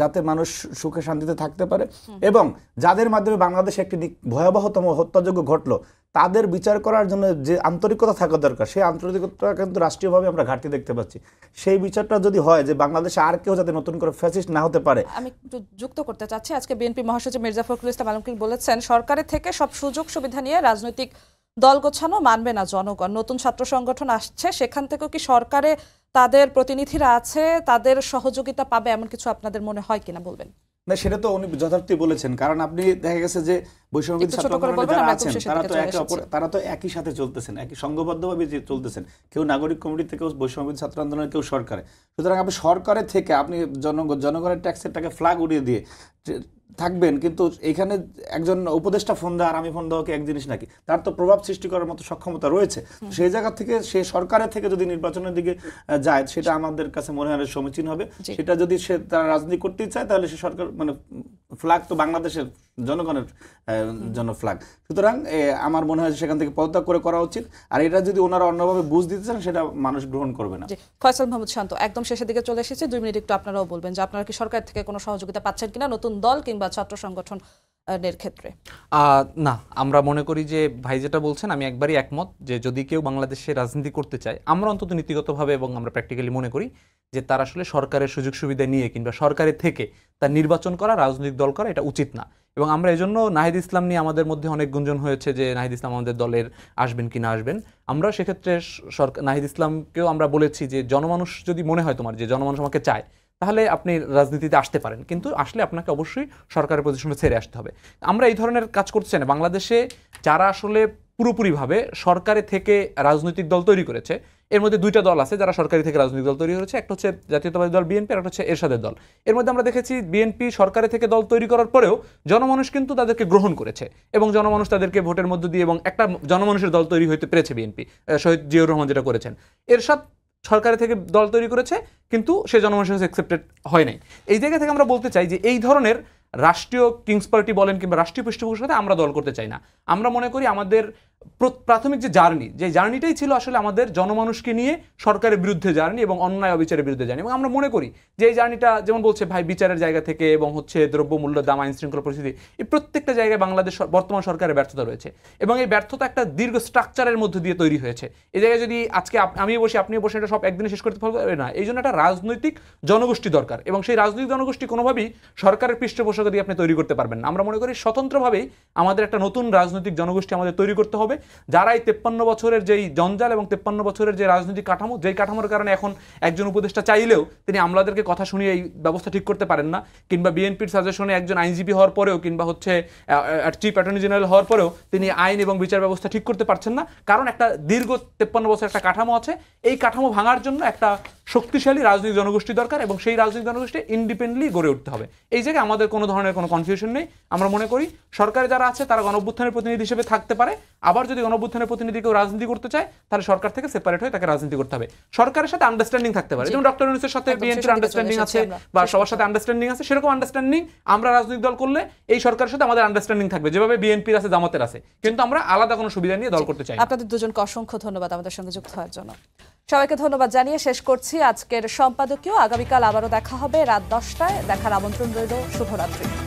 [SPEAKER 5] যাতে মানুষ সুখে শান্তিতে থাকতে পারে এবং যাদের মাধ্যমে বাংলাদেশে একটি ভয়াবহতম হত্যাযজ্ঞ ঘটলো, তাদের বিচার করার জন্য যে আন্তরিকতা থাকা দরকার, সেই আন্তরিকতা কিন্তু রাষ্ট্রীয়ভাবে আমরা ঘাটতি দেখতে পাচ্ছি। সেই বিচারটা যদি হয় যে বাংলাদেশে আর কেউ যাতে নতুন করে ফ্যাসিস্ট না হতে পারে।
[SPEAKER 1] আমি একটু যুক্ত করতে চাচ্ছি, আজকে বিএনপি মহাসচিব মির্জা ফখরুল ইসলাম আলমগীর বলেছেন সরকারের থেকে সব সুযোগ সুবিধা নিয়ে রাজনৈতিক দল গোছানো মানবে না জনগণ। নতুন ছাত্র সংগঠন আসছে, সেখান থেকেও কি সরকারে তাদের প্রতিনিধিরা আছে, তাদের সহযোগিতা পাবে এমন কিছু আপনাদের মনে হয় কিনা বলবেন?
[SPEAKER 5] না, সেটা তো উনি যথার্থই বলেছেন, কারণ আপনি দেখা গেছে যে বৈষম্যবিরোধী ছাত্র আন্দোলনে যারা আছেন তারা তো একই সাথে চলতেছেন, একই সংঘবদ্ধভাবে চলতেছেন। কেউ নাগরিক কমিটি থেকে, বৈষম্যবিরোধী ছাত্র আন্দোলনের, কেউ সরকারে। সুতরাং আপনি সরকারের থেকে আপনি জনগণের ট্যাক্সের টাকা ফ্ল্যাগ উড়িয়ে দিয়ে থাকবেন, কিন্তু এখানে একজন উপদেষ্টা ফোন দেওয়া আর আমি ফোন দেওয়া কি এক জিনিস নাকি? তার তো প্রভাব সৃষ্টি করার মতো সক্ষমতা রয়েছে। সেই জায়গা থেকে সে সরকারের থেকে যদি নির্বাচনের দিকে যায়, সেটা আমাদের কাছে মনে হয় সমীচীন হবে। সেটা যদি সে তারা রাজনীতি করতেই চায়, তাহলে সে সরকার মানে ফ্ল্যাগ তো বাংলাদেশের জনগণের জন্য ফ্ল্যাগ। সুতরাং আমার মনে হয় সেখান থেকে পদত্যাগ করে করা উচিত। আর এটা যদি ওনারা অন্যভাবে বুঝ দিতে চান, সেটা মানুষ গ্রহণ করবে না।
[SPEAKER 1] ফয়সাল মাহমুদ শান্ত, একদম শেষের দিকে চলে এসেছে, 2 মিনিট একটু আপনারাও বলবেন যে আপনারা কি সরকার থেকে কোনো সহযোগিতা পাচ্ছেন কিনা নতুন দল কিংবা ছাত্র সংগঠনের ক্ষেত্রে?
[SPEAKER 3] না, আমরা মনে করি যে ভাই যেটা বলছেন আমি একবারই একমত, যে যদি কেউ বাংলাদেশে রাজনীতি করতে চায়, আমরা অন্তত নীতিগতভাবে এবং আমরা প্র্যাকটিক্যালি মনে করি যে তার আসলে সরকারের সুযোগ সুবিধা নিয়ে কিংবা সরকারের থেকে তার নির্বাচন করা, রাজনৈতিক দল করা, এটা উচিত না। এবং আমরা এজন্য নাহিদ ইসলাম নিয়ে আমাদের মধ্যে অনেক গুঞ্জন হয়েছে যে নাহিদ ইসলাম আমাদের দলের আসবেন কি না আসবেন। আমরা সেক্ষেত্রে নাহিদ ইসলামকেও আমরা বলেছি যে জনমানুষ যদি মনে হয় তোমার যে জনমানুষ আমাকে চায়, তাহলে আপনি রাজনীতিতে আসতে পারেন, কিন্তু আসলে আপনাকে অবশ্যই সরকারের পজিশনে ছেড়ে আসতে হবে। আমরা এই ধরনের কাজ করতে চাই না। বাংলাদেশে যারা আসলে পুরোপুরিভাবে সরকারের থেকে রাজনৈতিক দল তৈরি করেছে, এর মধ্যে 2টা দল আছে যারা সরকারি থেকে রাজনৈতিক দল তৈরি করেছে। একটা হচ্ছে জাতীয়তাবাদী দল বিএনপি, আর একটা হচ্ছে এরশাদের দল। এর মধ্যে আমরা দেখেছি বিএনপি সরকারি থেকে দল তৈরি করার পরেও জনমানুষ কিন্তু তাদেরকে গ্রহণ করেছে এবং জনমানুষ তাদেরকে ভোটের মধ্য দিয়ে এবং একটা জনমানুষের দল তৈরি হতে পেরেছে বিএনপি। শহীদ জিয়াউর রহমান যেটা করেছেন। এরশাদ সরকারি থেকে দল তৈরি করেছে, কিন্তু সে জনমানুষের কাছে অ্যাকসেপ্টেড হয় নাই। এই জায়গা থেকে আমরা বলতে চাই যে এই ধরনের রাষ্ট্রীয় কিংস পার্টি বলেন কিংবা রাষ্ট্রীয় পৃষ্ঠপোষকের সাথে আমরা দল করতে চাই না। আমরা মনে করি আমাদের প্রাথমিক যে জার্নিটাই ছিল আসলে আমাদের জনমানুষকে নিয়ে সরকারের বিরুদ্ধে জার্নি এবং অন্যায় অবিচারের বিরুদ্ধে জার্নি। এবং আমরা মনে করি যে এই জার্নিটা যেমন বলছে ভাই বিচারের জায়গা থেকে এবং হচ্ছে দ্রব্যমূল্য, দাম, আইন শৃঙ্খলা পরিস্থিতি, এই প্রত্যেকটা জায়গায় বাংলাদেশ বর্তমান সরকারের ব্যর্থতা রয়েছে এবং এই ব্যর্থতা একটা দীর্ঘ স্ট্রাকচারের মধ্যে দিয়ে তৈরি হয়েছে। এই জায়গায় যদি আজকে আমিও বসি আপনিও বসে এটা সব একদিনে শেষ করতে পারবে না। এই জন্য একটা রাজনৈতিক জনগোষ্ঠী দরকার এবং সেই রাজনৈতিক জনগোষ্ঠী কোনোভাবেই সরকারের পৃষ্ঠপোষক দিয়ে আপনি তৈরি করতে পারবেন না। আমরা মনে করি স্বতন্ত্রভাবেই আমাদের একটা নতুন রাজনৈতিক জনগোষ্ঠী আমাদের তৈরি করতে হবে, যারা এই 53 বছরের যেই জঞ্জাল এবং 53 বছরের যে রাজনৈতিক কাঠামো, যেই কাঠামোর কারণে এখন একজন উপদেষ্টা চাইলেও তিনি আমলাদেরকে কথা শুনিয়ে এই ব্যবস্থা ঠিক করতে পারেন না, কিংবা বিএনপির সাজেশনে একজন আইনজীবী হওয়ার পরেও কিংবা হচ্ছে চিফ অ্যাটর্নি জেনারেল হওয়ার পরেও তিনি আইন এবং বিচার ব্যবস্থা ঠিক করতে পারছেন না, কারণ একটা দীর্ঘ 53 বছর একটা কাঠামো আছে। এই কাঠামো ভাঙার জন্য একটা শক্তিশালী রাজনৈতিক জনগোষ্ঠী দরকার এবং সেই রাজনৈতিক জনগোষ্ঠী ইন্ডিপেন্ডেন্টলি গড়ে উঠতে হবে। এই জায়গায় আমাদের কোনো ধরনের কোনো কনফিউশন নেই। আমরা মনে করি সরকারে যারা আছে তারা গণঅভ্যুত্থানের প্রতিনিধি হিসেবে থাকতে পারে, আবার যদি গণঅভ্যুত্থানের প্রতিনিধি কেউ রাজনীতি করতে চায় তাহলে সরকার থেকে সেপারেট হয়ে তাকে রাজনীতি করতে হবে। সরকারের সাথে আন্ডারস্ট্যান্ডিং থাকতে পারে, যেমন ডক্টর ইউনূসের সাথে বিএনপির আন্ডারস্ট্যান্ডিং আছে বা সবার সাথে আন্ডারস্ট্যান্ডিং আছে, সেরকম আন্ডারস্ট্যান্ডিং আমরা রাজনৈতিক দল করলে এই সরকারের সাথে আমাদের আন্ডারস্ট্যান্ডিং থাকবে, যেভাবে বিএনপির আছে, জামাতের আছে, কিন্তু আমরা আলাদা কোনো সুবিধা নিয়ে দল করতে চাই।
[SPEAKER 1] আপনাদের দুজনকে অসংখ্য ধন্যবাদ আমাদের সঙ্গে যুক্ত হওয়ার জন্য। সবাইকে ধন্যবাদ জানিয়ে শেষ করছি আজকের সম্পাদকীয়। আগামীকাল আবারও দেখা হবে রাত 10টায়। দেখার আমন্ত্রণ রইল। শুভরাত্রি।